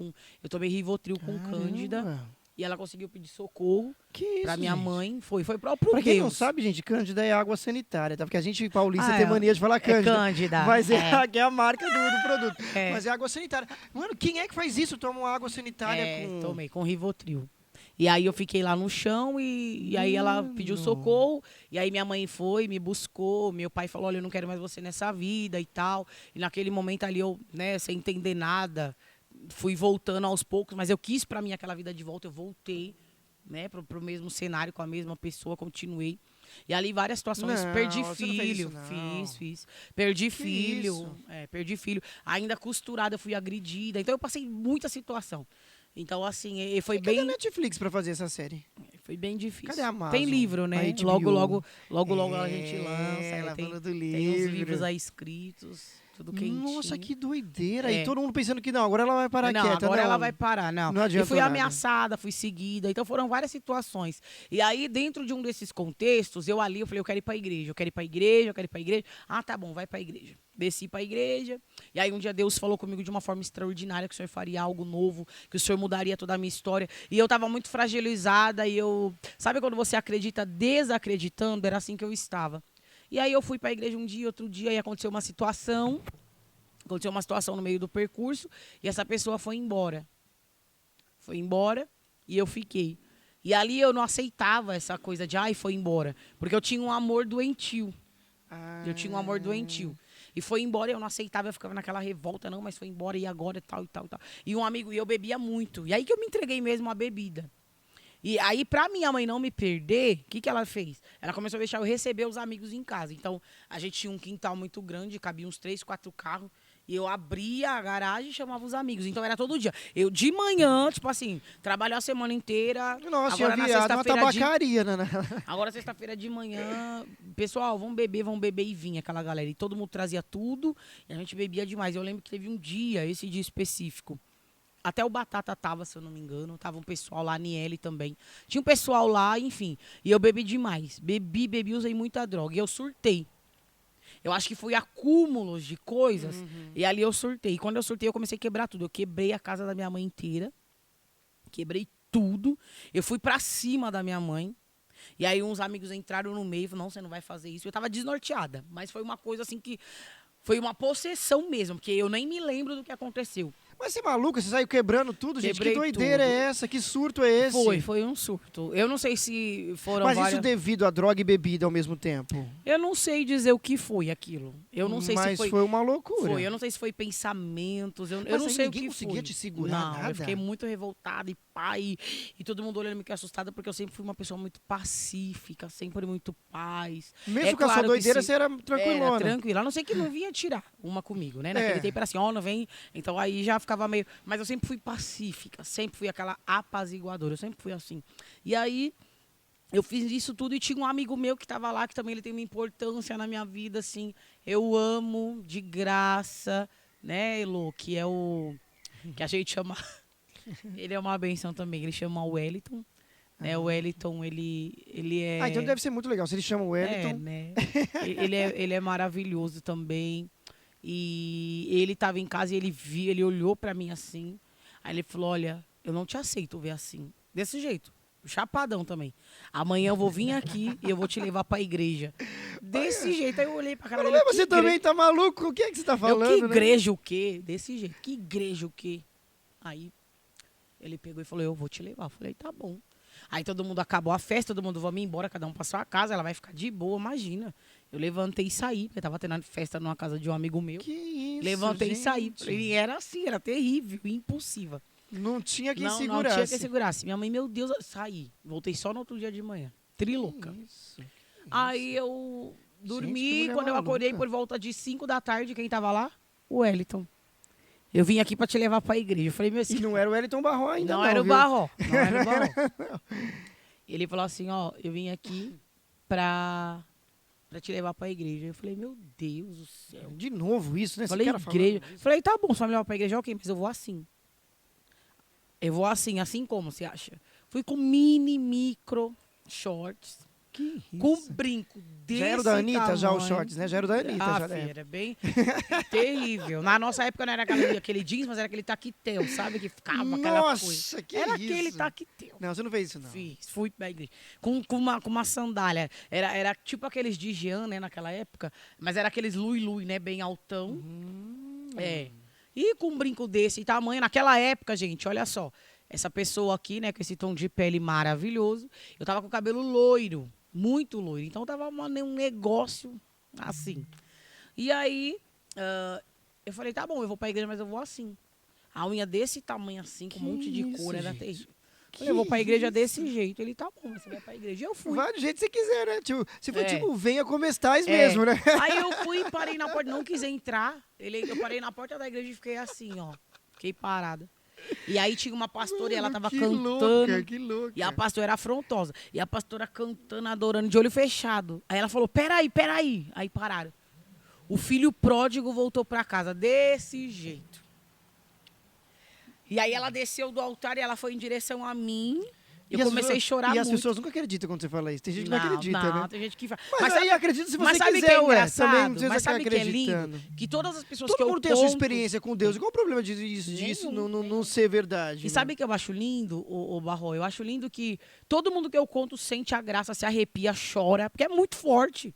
eu tomei Rivotril com Cândida. Caramba. E ela conseguiu pedir socorro Que isso, pra minha gente? mãe. Foi próprio Pra quem Deus. não sabe, gente, Cândida é água sanitária, tá? Porque a gente paulista Ah, tem mania de falar Cândida. Cândida. Mas que é a marca do produto. É. Mas é água sanitária. Mano, quem é que faz isso? Toma uma água sanitária com... Tomei com Rivotril. E aí eu fiquei lá no chão e aí ela pediu socorro. E aí minha mãe foi, me buscou. Meu pai falou, olha, eu não quero mais você nessa vida e tal. E naquele momento ali eu, né, sem entender nada, fui voltando aos poucos. Mas eu quis pra mim aquela vida de volta, eu voltei, né, pro mesmo cenário, com a mesma pessoa, continuei. E ali várias situações, Não, perdi você não fez filho, isso, não. fiz. Perdi Que filho, isso? perdi filho. Ainda costurada, fui agredida. Então eu passei muita situação. Então, assim, foi Cadê a bem, Netflix pra fazer essa série? foi bem difícil. Cadê a Amazon? Tem livro, né? A HBO? Logo a gente lança. Ela Tem, falou do tem uns livro. livros aí escritos, tudo quentinho. Nossa, que doideira. E É. todo mundo pensando que não, agora ela vai parar Não, quieta. agora não. ela vai parar, não. Não E adiantou fui nada. ameaçada, fui seguida. Então foram várias situações. E aí, dentro de um desses contextos, eu falei, eu quero ir pra igreja, eu quero ir pra igreja, eu quero ir pra igreja. Ah, tá bom, vai pra igreja. Desci pra igreja. E aí um dia Deus falou comigo de uma forma extraordinária que o Senhor faria algo novo, que o Senhor mudaria toda a minha história. E eu tava muito fragilizada e sabe quando você acredita desacreditando? Era assim que eu estava. E aí eu fui pra igreja um dia, outro dia, e aconteceu uma situação. Aconteceu uma situação no meio do percurso e essa pessoa foi embora. Foi embora e eu fiquei. E ali eu não aceitava essa coisa de, foi embora. Porque eu tinha um amor doentio. Eu tinha um amor doentio. E foi embora, eu não aceitava, eu ficava naquela revolta, não, mas foi embora, e agora, e tal, e tal, e tal. E um amigo, e eu bebia muito. E aí que eu me entreguei mesmo à bebida. E aí, pra minha mãe não me perder, o que ela fez? Ela começou a deixar eu receber os amigos em casa. Então, a gente tinha um quintal muito grande, cabia uns 3, 4 carros. E eu abria a garagem e chamava os amigos. Então, era todo dia. Eu, de manhã, tipo assim, trabalhou a semana inteira. Nossa, agora, tinha na virado uma sexta-feira tabacaria, né? Agora, sexta-feira de manhã, pessoal, vamos beber e vinha aquela galera. E todo mundo trazia tudo e a gente bebia demais. Eu lembro que teve um dia, esse dia específico, até o Batata tava, se eu não me engano, tava um pessoal lá, a Niele também. Tinha um pessoal lá, enfim, e eu bebi demais. Bebi, usei muita droga. E eu surtei. Eu acho que foi acúmulos de coisas. E ali eu surtei. E quando eu surtei, eu comecei a quebrar tudo. Eu quebrei a casa da minha mãe inteira. Quebrei tudo. Eu fui pra cima da minha mãe. E aí uns amigos entraram no meio e falaram, não, você não vai fazer isso. Eu tava desnorteada. Mas foi uma coisa assim que... Foi uma possessão mesmo, porque eu nem me lembro do que aconteceu. Mas você é maluca? Você saiu quebrando tudo, gente? Quebrei Que doideira tudo. é essa? Que surto é esse? Foi um surto. Eu não sei se foram Mas várias... isso devido a droga e bebida ao mesmo tempo? Eu não sei dizer o que foi aquilo. Eu não sei Mas se foi uma loucura. Foi, eu não sei se foi pensamentos, eu Mas não aí sei o ninguém que conseguia foi. te segurar, não, nada? eu fiquei muito revoltada e pai, e todo mundo olhando me que assustada, porque eu sempre fui uma pessoa muito pacífica, sempre muito paz. Mesmo com a sua doideira, você era tranquilona. Era tranquila, a não ser que não vinha tirar uma comigo, né? Naquele tempo era assim, não vem, então aí já ficava meio... Mas eu sempre fui pacífica, sempre fui aquela apaziguadora, eu sempre fui assim. E aí... Eu fiz isso tudo e tinha um amigo meu que estava lá, que também ele tem uma importância na minha vida, assim. Eu amo de graça, né, Elô? Que é o... Que a gente chama... Ele é uma benção também, ele chama Wellington. Né? O Wellington, ele é... então deve ser muito legal. Se ele chama o Wellington... né? ele é maravilhoso também. E ele estava em casa e ele olhou para mim assim. Aí ele falou, olha, eu não te aceito ver assim. Desse jeito. Chapadão também. Amanhã eu vou vir aqui e eu vou te levar pra igreja. Desse jeito. Aí eu olhei pra cara dele. Mas você também tá maluco? O que é que você tá falando, que né? igreja o quê? Desse jeito. Que igreja o quê? Aí ele pegou e falou, eu vou te levar. Eu falei, tá bom. Aí todo mundo acabou a festa, todo mundo vamos embora, cada um pra sua casa, ela vai ficar de boa, imagina. Eu levantei e saí, porque tava tendo festa numa casa de um amigo meu. Que isso, Levantei gente. e saí. E era assim, era terrível, impossível. Não tinha quem Não segurasse. tinha quem segurasse. Minha mãe, meu Deus, saí. Voltei só no outro dia de manhã. Trilouca. Isso. Aí eu Gente, dormi, que mulher quando eu acordei maluca. por volta de 5 da tarde, quem tava lá? O Wellington. Eu vim aqui pra te levar pra igreja. Eu falei, meu E filho, não era o Wellington Barro ainda, não era o viu? Barro. Não era o Barro. Ele falou assim, ó, eu vim aqui pra te levar pra igreja. Eu falei, meu Deus do céu. De novo isso, né? Esse Falei, cara igreja. falando isso. Falei, tá bom, você vai me levar pra igreja, ok, mas eu vou assim. Eu vou assim como, você acha? Fui com mini, micro, shorts, Que com isso. brinco desse Já era o da Anitta, já os tamanho. shorts, né? Já era o da Anitta, Ah, já filho, né? era bem terrível. Na nossa época não era aquele jeans, mas era aquele taquetel, sabe? Que ficava aquela coisa. Nossa, que Era isso. aquele taquetel. Não, você não fez isso, não. Fiz, fui pra igreja. Com uma sandália. Era tipo aqueles de Jean, né, naquela época. Mas era aqueles lui-lui, né, bem altão. É. E com um brinco desse tamanho, naquela época, gente, olha só. Essa pessoa aqui, né, com esse tom de pele maravilhoso, eu tava com o cabelo loiro, muito loiro. Então tava um negócio assim. E aí, eu falei, tá bom, eu vou pra igreja, mas eu vou assim. A unha desse tamanho assim, com um monte de isso, cor, era gente? terrível. Que Falei, eu vou pra igreja isso? desse jeito. Ele, tá bom, você vai pra igreja. E eu fui. Vai do jeito que você quiser, né? Tipo, se for É. tipo, venha como estás É. mesmo, né? Aí eu fui, parei na porta, não quis entrar. Eu parei na porta da igreja e fiquei assim, ó. Fiquei parada. E aí tinha uma pastora e ela tava que cantando. louca, que louca. E a pastora era afrontosa. E a pastora cantando, adorando, de olho fechado. Aí ela falou, peraí. Aí pararam. O filho pródigo voltou pra casa desse jeito. E aí ela desceu do altar e ela foi em direção a mim. Eu comecei a chorar E as muito. pessoas nunca acreditam quando você fala isso. Tem gente que não acredita, não, né? tem gente que fala. Mas aí acredita se mas você sabe quiser, que é ué. engraçado? Também não precisa Mas ficar sabe que é acreditando. lindo? Que todas as pessoas Todo que eu mundo tem a sua conto- experiência com Deus. E qual o problema disso Nenhum, não ser verdade? E né? sabe o que eu acho lindo, o Barro? Eu acho lindo que todo mundo que eu conto sente a graça, se arrepia, chora, porque é muito forte.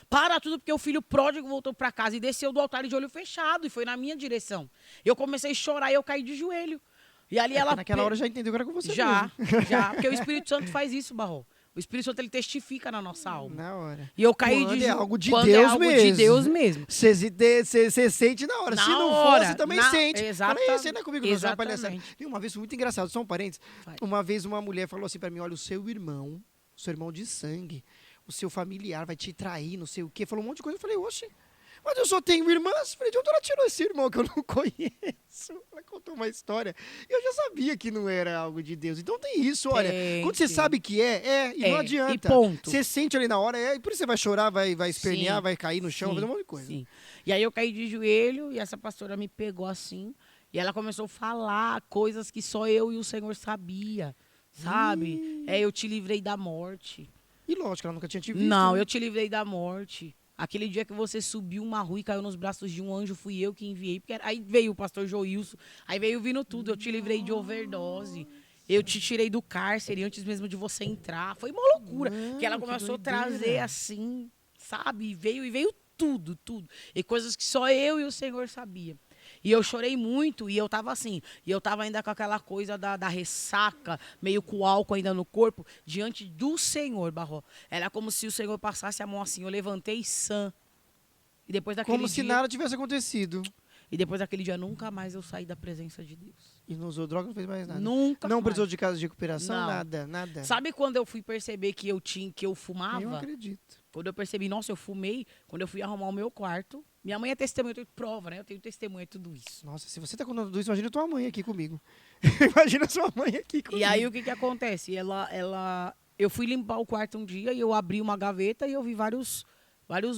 Para tudo, porque o filho pródigo voltou para casa e desceu do altar de olho fechado e foi na minha direção. Eu comecei a chorar e eu caí de joelho. E ali ela... Naquela hora já entendeu que era com você Já, mesmo. já. Porque o Espírito Santo faz isso, Barro. O Espírito Santo, ele testifica na nossa alma. Na hora. E eu caí Quando de é joelho. algo de Quando Deus é algo mesmo. de Deus mesmo. Você sente na hora. Na Se não hora, for, você também na- sente. Exata- Fala isso, não é comigo, não, você é uma exatamente. palhaçada. E uma vez, foi muito engraçado, só um parênteses. Vai. Uma vez uma mulher falou assim pra mim, olha, o seu irmão de sangue, o seu familiar vai te trair, não sei o quê. Falou um monte de coisa. Eu falei, oxe, mas eu só tenho irmãs. Falei, de onde ela tirou esse irmão que eu não conheço? Ela contou uma história. E eu já sabia que não era algo de Deus. Então tem isso, olha. Tem, Quando você tem. sabe que e não É, adianta. e ponto. Você sente ali na hora, e por isso você vai chorar, vai espernear, Sim, vai cair no chão, vai fazer um monte de coisa. Sim. E aí eu caí de joelho e essa pastora me pegou assim. E ela começou a falar coisas que só eu e o Senhor sabia. Sabe? Eu te livrei da morte. E lógico, ela nunca tinha te visto. Não, né? eu te livrei da morte. Aquele dia que você subiu uma rua e caiu nos braços de um anjo, fui eu que enviei. Porque aí veio o pastor Joilson, aí veio vindo tudo. Eu te livrei de overdose. Eu te tirei do cárcere antes mesmo de você entrar. Foi uma loucura. Mano, que ela que começou a doideira. trazer assim, sabe? E veio tudo. E coisas que só eu e o Senhor sabia. E eu chorei muito, e eu tava assim, e eu tava ainda com aquela coisa da ressaca, meio com álcool ainda no corpo, diante do Senhor, Barro. Era como se o Senhor passasse a mão assim, eu levantei sã. E depois daquele Como dia, se nada tivesse acontecido. e depois daquele dia, nunca mais eu saí da presença de Deus. E não usou droga, não fez mais nada. Nunca Não mais. precisou de casa de recuperação, Não. nada. Sabe quando eu fui perceber que eu fumava? Eu acredito. Quando eu percebi, nossa, eu fumei, quando eu fui arrumar o meu quarto. Minha mãe é testemunha, eu tenho prova, né? Eu tenho testemunha de tudo isso. Nossa, se você tá contando tudo isso, imagina tua mãe aqui comigo. Imagina sua mãe aqui comigo. E aí o que acontece? Eu fui limpar o quarto um dia e eu abri uma gaveta e eu vi vários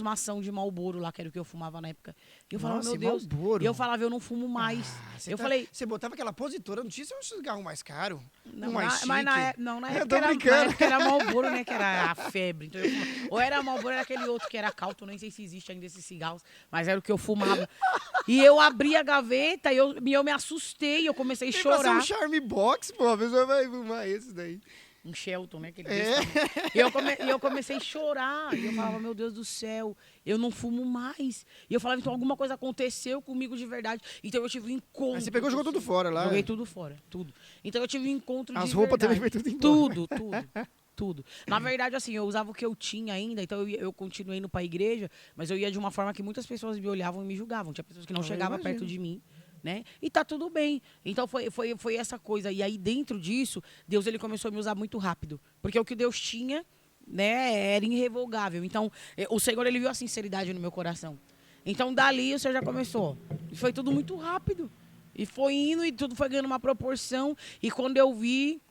mação de Marlboro lá, que era o que eu fumava na época. E eu falava, Nossa, meu Deus. Marlboro. E eu falava, eu não fumo mais. Você eu falei, Você botava aquela positora, não tinha um cigarro mais caro? não, um mais mas na, chique? não, na Eu época tô era, brincando. na época era Marlboro, né? Que era a febre. Então eu fumava. Ou era Marlboro, era aquele outro que era Calton, nem sei se existe ainda esses cigarros, mas era o que eu fumava. E eu abri a gaveta e eu me assustei, eu comecei a Tem que fazer chorar. um charme box, pô. A pessoa vai fumar esse daí. um Shelton, né? Aquele desse tamanho. E eu comecei a chorar. E eu falava, meu Deus do céu, eu não fumo mais. E eu falava, então alguma coisa aconteceu comigo de verdade. Então eu tive um encontro. Aí você pegou e jogou tudo fora lá. Joguei tudo fora, tudo. Então eu tive um encontro de verdade. As roupas também foi tudo embora. Tudo. Na verdade, assim, eu usava o que eu tinha ainda, então eu continuei indo pra igreja, mas eu ia de uma forma que muitas pessoas me olhavam e me julgavam. Tinha pessoas que não chegavam perto de mim, né? E tá tudo bem. Então foi essa coisa. E aí, dentro disso, Deus ele começou a me usar muito rápido. Porque o que Deus tinha, né, era irrevogável. Então, o Senhor, ele viu a sinceridade no meu coração. Então, dali, o Senhor já começou. E foi tudo muito rápido. E foi indo e tudo foi ganhando uma proporção. E quando eu vi,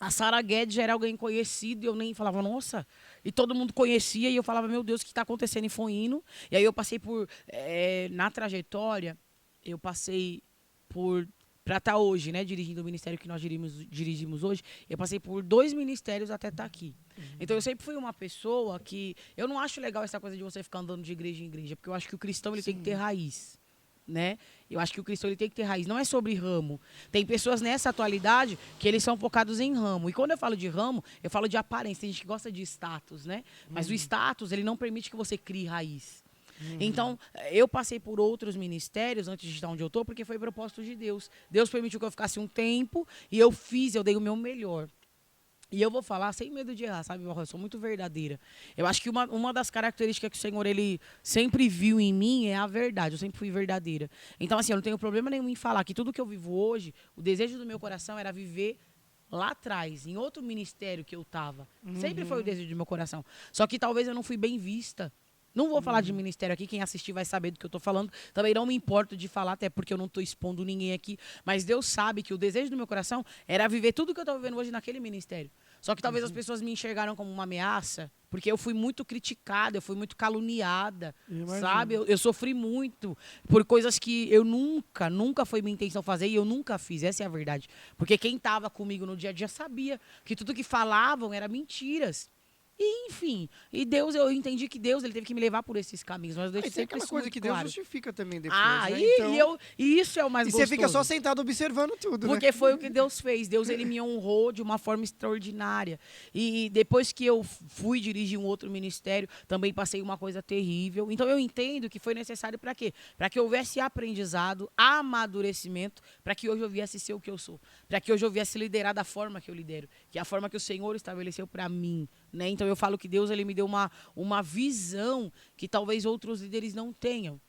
a Sara Guedes já era alguém conhecido e eu nem falava, nossa. E todo mundo conhecia e eu falava, meu Deus, o que está acontecendo? E foi indo. E aí eu passei por, na trajetória, eu passei por, para estar hoje, né, dirigindo o ministério que nós dirigimos hoje, eu passei por 2 ministérios até estar aqui. Então eu sempre fui uma pessoa que, eu não acho legal essa coisa de você ficar andando de igreja em igreja, porque eu acho que o cristão ele tem que ter raiz. Né? Eu acho que o cristão ele tem que ter raiz, não é sobre ramo. Tem pessoas nessa atualidade que eles são focados em ramo. E quando eu falo de ramo, eu falo de aparência. Tem gente que gosta de status, né? Mas o status, ele não permite que você crie raiz. Então, eu passei por outros ministérios antes de estar onde eu estou, porque foi propósito de Deus. Deus permitiu que eu ficasse um tempo e eu dei o meu melhor. E eu vou falar sem medo de errar, sabe? Eu sou muito verdadeira. Eu acho que uma das características que o Senhor ele sempre viu em mim é a verdade. Eu sempre fui verdadeira. Então, assim, eu não tenho problema nenhum em falar que tudo que eu vivo hoje, o desejo do meu coração era viver lá atrás, em outro ministério que eu estava. Sempre foi o desejo do meu coração. Só que talvez eu não fui bem vista. Não vou falar de ministério aqui, quem assistir vai saber do que eu estou falando. Também não me importo de falar, até porque eu não estou expondo ninguém aqui. Mas Deus sabe que o desejo do meu coração era viver tudo que eu estou vivendo hoje naquele ministério. Só que talvez as pessoas me enxergaram como uma ameaça, porque eu fui muito criticada, eu fui muito caluniada, sabe? Eu sofri muito por coisas que eu nunca foi minha intenção fazer e eu nunca fiz, essa é a verdade. Porque quem estava comigo no dia a dia sabia que tudo que falavam era mentiras. E, enfim, eu entendi que Deus ele teve que me levar por esses caminhos. Mas eu deixo tem aquela coisa que Deus justifica também depois, né? E isso é o mais gostoso. E você fica só sentado observando tudo, porque foi o que Deus fez. Deus ele me honrou de uma forma extraordinária. E depois que eu fui dirigir um outro ministério, também passei uma coisa terrível. Então eu entendo que foi necessário para quê? Para que houvesse aprendizado, amadurecimento, para que hoje eu viesse ser o que eu sou. Para que hoje eu viesse liderar da forma que eu lidero. Que é a forma que o Senhor estabeleceu para mim. Né? Então eu falo que Deus ele me deu uma visão que talvez outros líderes não tenham.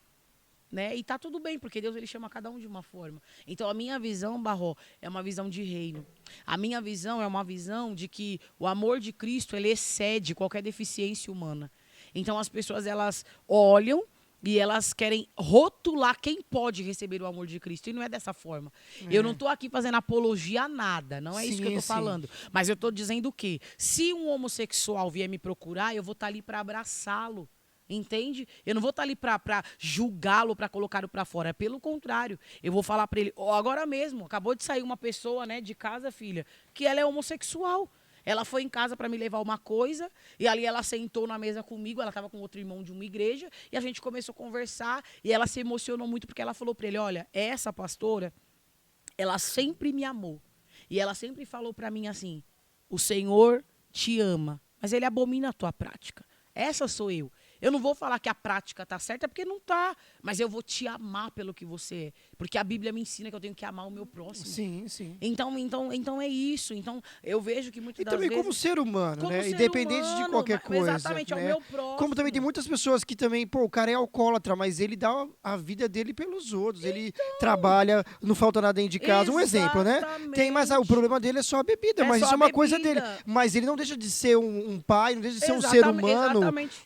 Né? E tá tudo bem, porque Deus ele chama cada um de uma forma. Então a minha visão, Barró, é uma visão de reino. A minha visão é uma visão de que o amor de Cristo ele excede qualquer deficiência humana. Então as pessoas elas olham e elas querem rotular quem pode receber o amor de Cristo. E não é dessa forma. Eu não estou aqui fazendo apologia a nada. Não é isso que eu estou falando. Mas eu estou dizendo o quê? Se um homossexual vier me procurar, eu vou estar ali para abraçá-lo. Entende? Eu não vou estar ali para julgá-lo, para colocá-lo para fora. Pelo contrário, eu vou falar para ele, agora mesmo, acabou de sair uma pessoa, né, de casa, filha, que ela é homossexual. Ela foi em casa para me levar uma coisa, e ali ela sentou na mesa comigo, ela estava com outro irmão de uma igreja, e a gente começou a conversar, e ela se emocionou muito, porque ela falou para ele, olha, essa pastora, ela sempre me amou. E ela sempre falou para mim assim, o Senhor te ama, mas ele abomina a tua prática. Essa sou eu. Eu não vou falar que a prática está certa, porque não está. Mas eu vou te amar pelo que você é. Porque a Bíblia me ensina que eu tenho que amar o meu próximo. Sim, sim. Então é isso. Então eu vejo que muitas das vezes... E também como ser humano, né? Independente de qualquer coisa. Exatamente, né? é o meu próximo. Como também tem muitas pessoas que também, o cara é alcoólatra, mas ele dá a vida dele pelos outros. Ele trabalha, não falta nada dentro de casa. Um exemplo, né? Tem, mas o problema dele é só a bebida, mas isso é uma coisa dele. Mas ele não deixa de ser um pai, não deixa de ser um ser humano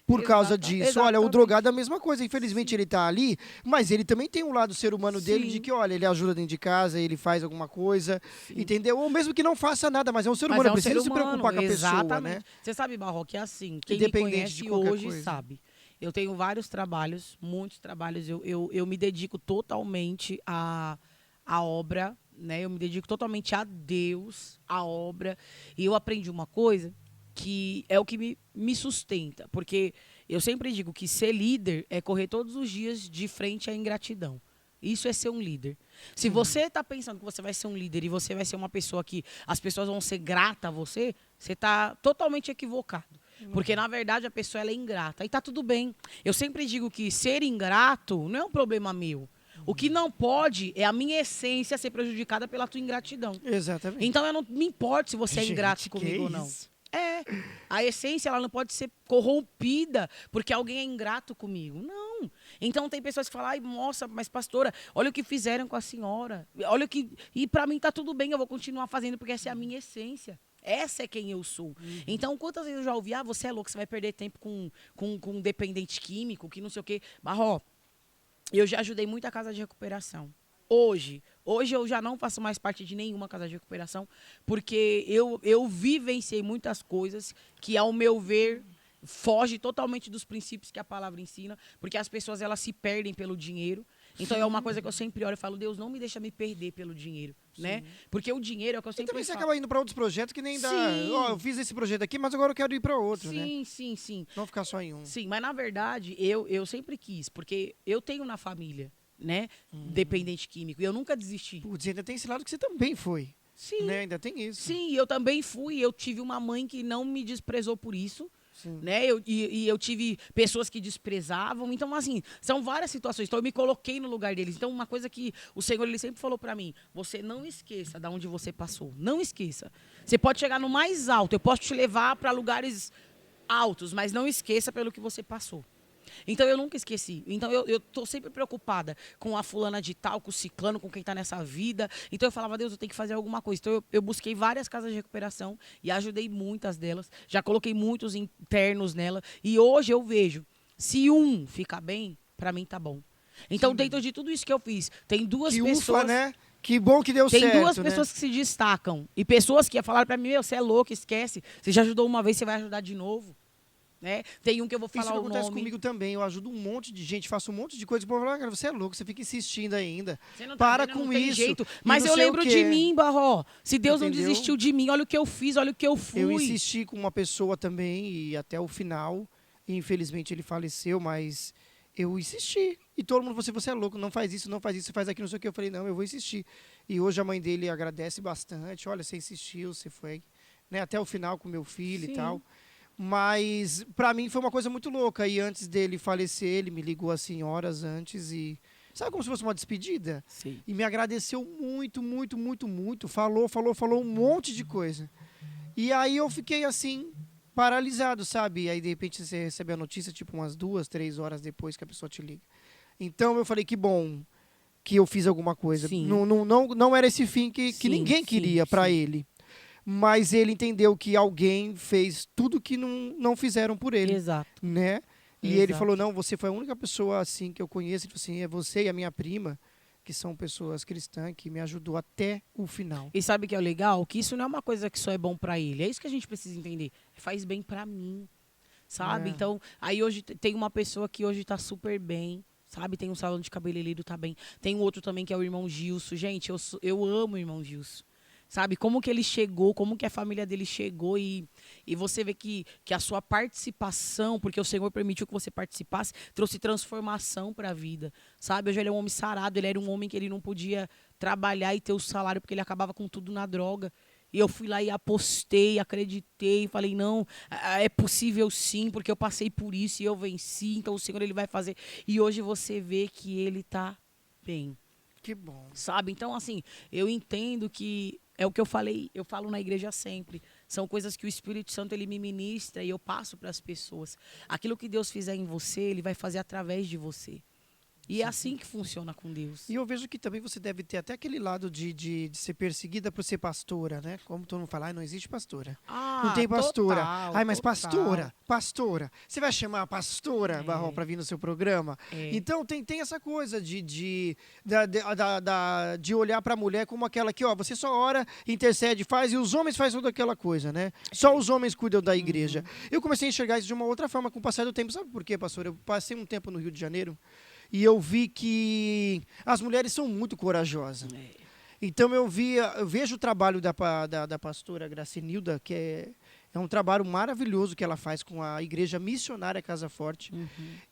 por causa disso. Olha, o drogado é a mesma coisa. Infelizmente ele tá ali, mas ele também tem um lado ser humano dele de que, olha, ele ajuda dentro de casa, ele faz alguma coisa, entendeu? Ou mesmo que não faça nada, mas é um ser humano, precisa se preocupar com a pessoa, né? Você sabe, Barro, que é assim, quem me conhece hoje sabe. Eu tenho vários trabalhos, muitos trabalhos, eu me dedico totalmente à obra, né? Eu me dedico totalmente a Deus, à obra, e eu aprendi uma coisa que é o que me sustenta, porque eu sempre digo que ser líder é correr todos os dias de frente à ingratidão. Isso é ser um líder. Se você está pensando que você vai ser um líder e você vai ser uma pessoa que as pessoas vão ser gratas a você, você está totalmente equivocado. Porque, na verdade, a pessoa ela é ingrata. E tá tudo bem. Eu sempre digo que ser ingrato não é um problema meu. O que não pode é a minha essência ser prejudicada pela tua ingratidão. Exatamente. Então, eu não me importo se você é ingrato comigo ou não. É. A essência, ela não pode ser corrompida porque alguém é ingrato comigo. Não. Então, tem pessoas que falam, ai, nossa, mas pastora, olha o que fizeram com a senhora. Olha o que... E pra mim tá tudo bem, eu vou continuar fazendo porque essa é a minha essência. Essa é quem eu sou. Então, quantas vezes eu já ouvi, você é louco, você vai perder tempo com um dependente químico, que não sei o quê. Barró, eu já ajudei muita casa de recuperação. Hoje eu já não faço mais parte de nenhuma casa de recuperação, porque eu vivenciei muitas coisas que, ao meu ver, foge totalmente dos princípios que a palavra ensina, porque as pessoas elas se perdem pelo dinheiro. Então é uma coisa que eu sempre olho e falo, Deus, não me deixa me perder pelo dinheiro, né? Porque o dinheiro é o que eu sempre também você falo. acaba indo para outros projetos que nem dá. Ó, eu fiz esse projeto aqui, mas agora eu quero ir para outro, né? Sim. Não ficar só em um. Sim, mas na verdade eu sempre quis, porque eu tenho na família, né, dependente químico, e eu nunca desisti. Putz, ainda tem esse lado que você também foi. Sim. Né? Ainda tem isso. Sim, eu também fui. Eu tive uma mãe que não me desprezou por isso. Né? Eu tive pessoas que desprezavam. Então, assim, são várias situações. Então, eu me coloquei no lugar deles. Então, uma coisa que o Senhor ele sempre falou pra mim: você não esqueça de onde você passou. Não esqueça. Você pode chegar no mais alto. Eu posso te levar para lugares altos, mas não esqueça pelo que você passou. Então, eu nunca esqueci. Então, eu tô sempre preocupada com a fulana de tal, com o ciclano, com quem tá nessa vida. Então, eu falava, Deus, eu tenho que fazer alguma coisa. Então, eu busquei várias casas de recuperação e ajudei muitas delas. Já coloquei muitos internos nela. E hoje eu vejo, se um ficar bem, pra mim tá bom. Então, dentro de tudo isso que eu fiz, tem duas pessoas... Ufa, né? Que bom que deu certo, tem duas pessoas que se destacam. E pessoas que falaram pra mim, você é louco, esquece. Você já ajudou uma vez, você vai ajudar de novo. Né? Tem um que eu vou falar o nome. Isso acontece comigo também. Eu ajudo um monte de gente, faço um monte de coisa. O povo fala, cara, você é louco, você fica insistindo ainda. Você não Para vendo, com não tem isso. Jeito. Mas eu lembro de mim, Barró. Se Deus não desistiu de mim, olha o que eu fiz, olha o que eu fui. Eu insisti com uma pessoa também e até o final. E infelizmente ele faleceu, mas eu insisti. E todo mundo falou, você é louco, não faz isso, faz aquilo, não sei o que. Eu falei, não, eu vou insistir. E hoje a mãe dele agradece bastante. Olha, você insistiu, você foi, né, até o final com meu filho. Sim. E tal. Mas, pra mim, foi uma coisa muito louca. E antes dele falecer, ele me ligou assim horas antes e... Sabe como se fosse uma despedida? Sim. E me agradeceu muito, muito, muito, muito. Falou um monte de coisa. E aí eu fiquei assim, paralisado, sabe? E aí, de repente, você recebe a notícia, tipo, umas 2, 3 horas depois que a pessoa te liga. Então, eu falei, que bom que eu fiz alguma coisa. Não era esse fim que ninguém queria pra ele. Mas ele entendeu que alguém fez tudo que não fizeram por ele. Exato. Né? E ele falou, não, você foi a única pessoa assim que eu conheço. Ele falou assim, é você e a minha prima, que são pessoas cristãs, que me ajudou até o final. E sabe o que é o legal? Que isso não é uma coisa que só é bom pra ele. É isso que a gente precisa entender. Faz bem pra mim, sabe? Então, aí hoje tem uma pessoa que hoje tá super bem, sabe? Tem um salão de cabeleireiro, tá bem. Tem um outro também que é o irmão Gilson. Gente, eu amo o irmão Gilson. Sabe, como que ele chegou, como que a família dele chegou e você vê que a sua participação, porque o Senhor permitiu que você participasse, trouxe transformação para a vida, sabe? Hoje ele é um homem sarado, ele era um homem que ele não podia trabalhar e ter o salário porque ele acabava com tudo na droga. E eu fui lá e apostei, acreditei, falei, não, é possível sim, porque eu passei por isso e eu venci, então o Senhor ele vai fazer. E hoje você vê que ele está bem. Que bom. Sabe? Então, assim, eu entendo que é o que eu falei, eu falo na igreja sempre. São coisas que o Espírito Santo ele me ministra e eu passo para as pessoas. Aquilo que Deus fizer em você, ele vai fazer através de você. E é assim que funciona com Deus. E eu vejo que também você deve ter até aquele lado de ser perseguida por ser pastora, né? Como todo mundo fala, não existe pastora. Não tem pastora. Mas pastora. Você vai chamar a pastora, Barró, para vir no seu programa? Então tem essa coisa de olhar para a mulher como aquela que, ó, você só ora, intercede, faz, e os homens fazem toda aquela coisa, né? Só os homens cuidam da igreja. Eu comecei a enxergar isso de uma outra forma com o passar do tempo. Sabe por quê, pastor? Eu passei um tempo no Rio de Janeiro. E eu vi que as mulheres são muito corajosas. Então eu vejo o trabalho da pastora Gracinilda, que É um trabalho maravilhoso que ela faz com a Igreja Missionária Casa Forte.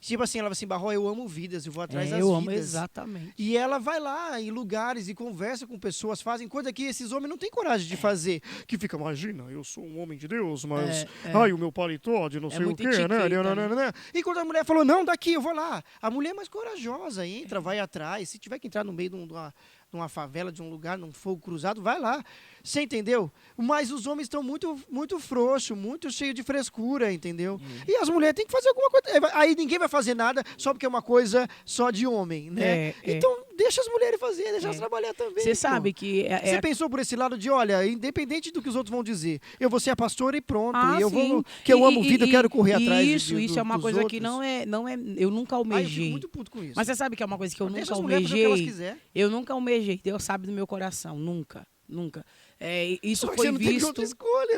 Tipo assim, ela fala assim, Barro, eu amo vidas, eu vou atrás das eu vidas. amo exatamente. E ela vai lá em lugares e conversa com pessoas, fazem coisa que esses homens não têm coragem de fazer. Que fica, imagina, eu sou um homem de Deus, mas ai, o meu paletó de não sei o quê, né? E quando a mulher falou, não, daqui, eu vou lá. A mulher é mais corajosa, entra, vai atrás. Se tiver que entrar no meio de uma favela, de um lugar, num fogo cruzado, vai lá. Você entendeu? Mas os homens estão muito frouxos, muito cheios de frescura, entendeu? E as mulheres têm que fazer alguma coisa. Aí ninguém vai fazer nada só porque é uma coisa só de homem, né? Então, deixa as mulheres fazer, deixa elas trabalhar também. Você sabe que... Você pensou por esse lado de, olha, independente do que os outros vão dizer, eu vou ser a pastora e pronto. Eu amo vida, eu quero correr atrás Isso é uma coisa outros. que não é... Eu nunca almejei. Eu fico muito puto com isso. Mas você sabe que é uma coisa que eu nunca as mulheres almejei. fazer o que elas quiser. Eu nunca almejei. Deus sabe do meu coração. Nunca. Isso Só que foi você não visto. teve outra escolha.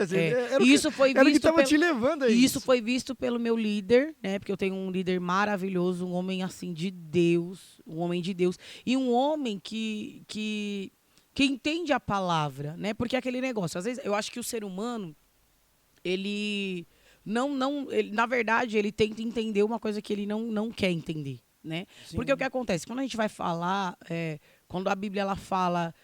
Isso foi era o que visto. Estava te levando a isso foi visto pelo meu líder, né? Porque eu tenho um líder maravilhoso, um homem assim de Deus, um homem de Deus e um homem que entende a palavra, né? Porque é aquele negócio. Às vezes eu acho que o ser humano ele na verdade ele tenta entender uma coisa que ele não quer entender, né? Sim. Porque o que acontece quando a gente vai falar, quando a Bíblia ela fala,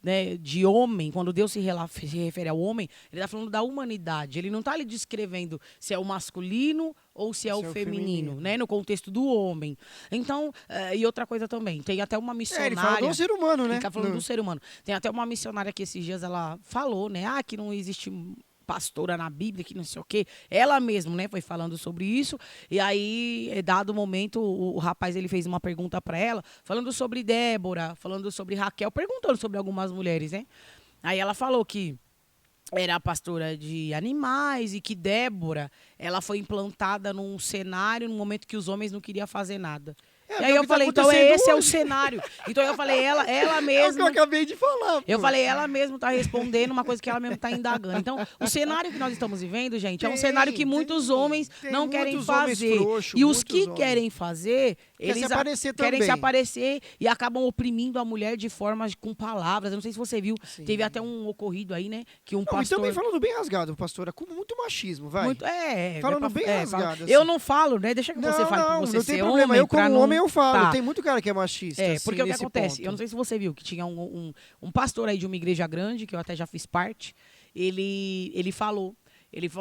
né, de homem, quando Deus se refere ao homem, ele está falando da humanidade. Ele não está ali descrevendo se é o masculino ou se é o feminino, né? No contexto do homem. Então, e outra coisa também, tem até uma missionária... ele fala do ser humano, né? Ele está falando do ser humano. Tem até uma missionária que esses dias ela falou, né? Que não existe pastora na Bíblia, que não sei o quê. Ela mesma, né, foi falando sobre isso. E aí, dado o momento, o rapaz ele fez uma pergunta para ela, falando sobre Débora, falando sobre Raquel, perguntando sobre algumas mulheres, né? Aí ela falou que era pastora de animais e que Débora, ela foi implantada num cenário, num momento que os homens não queriam fazer nada. E aí eu falei, então esse é o cenário. Então eu falei, ela mesma... É o que eu acabei de falar. Eu falei, ela mesma está respondendo uma coisa que ela mesma está indagando. Então, o cenário que nós estamos vivendo, gente, é um cenário que muitos homens não querem fazer. E os que querem fazer, eles querem se aparecer e acabam oprimindo a mulher de formas com palavras. Eu não sei se você viu, teve até um ocorrido aí, né? Que um pastor... E também falando bem rasgado, pastora, com muito machismo, vai. Falando bem rasgado. Assim. Eu não falo, né? Deixa que você fale por você ser homem. Não tem problema, eu como homem eu falo. Tem muito cara que é machista. Porque o que acontece? Eu não sei se você viu que tinha um pastor aí de uma igreja grande, que eu até já fiz parte, ele falou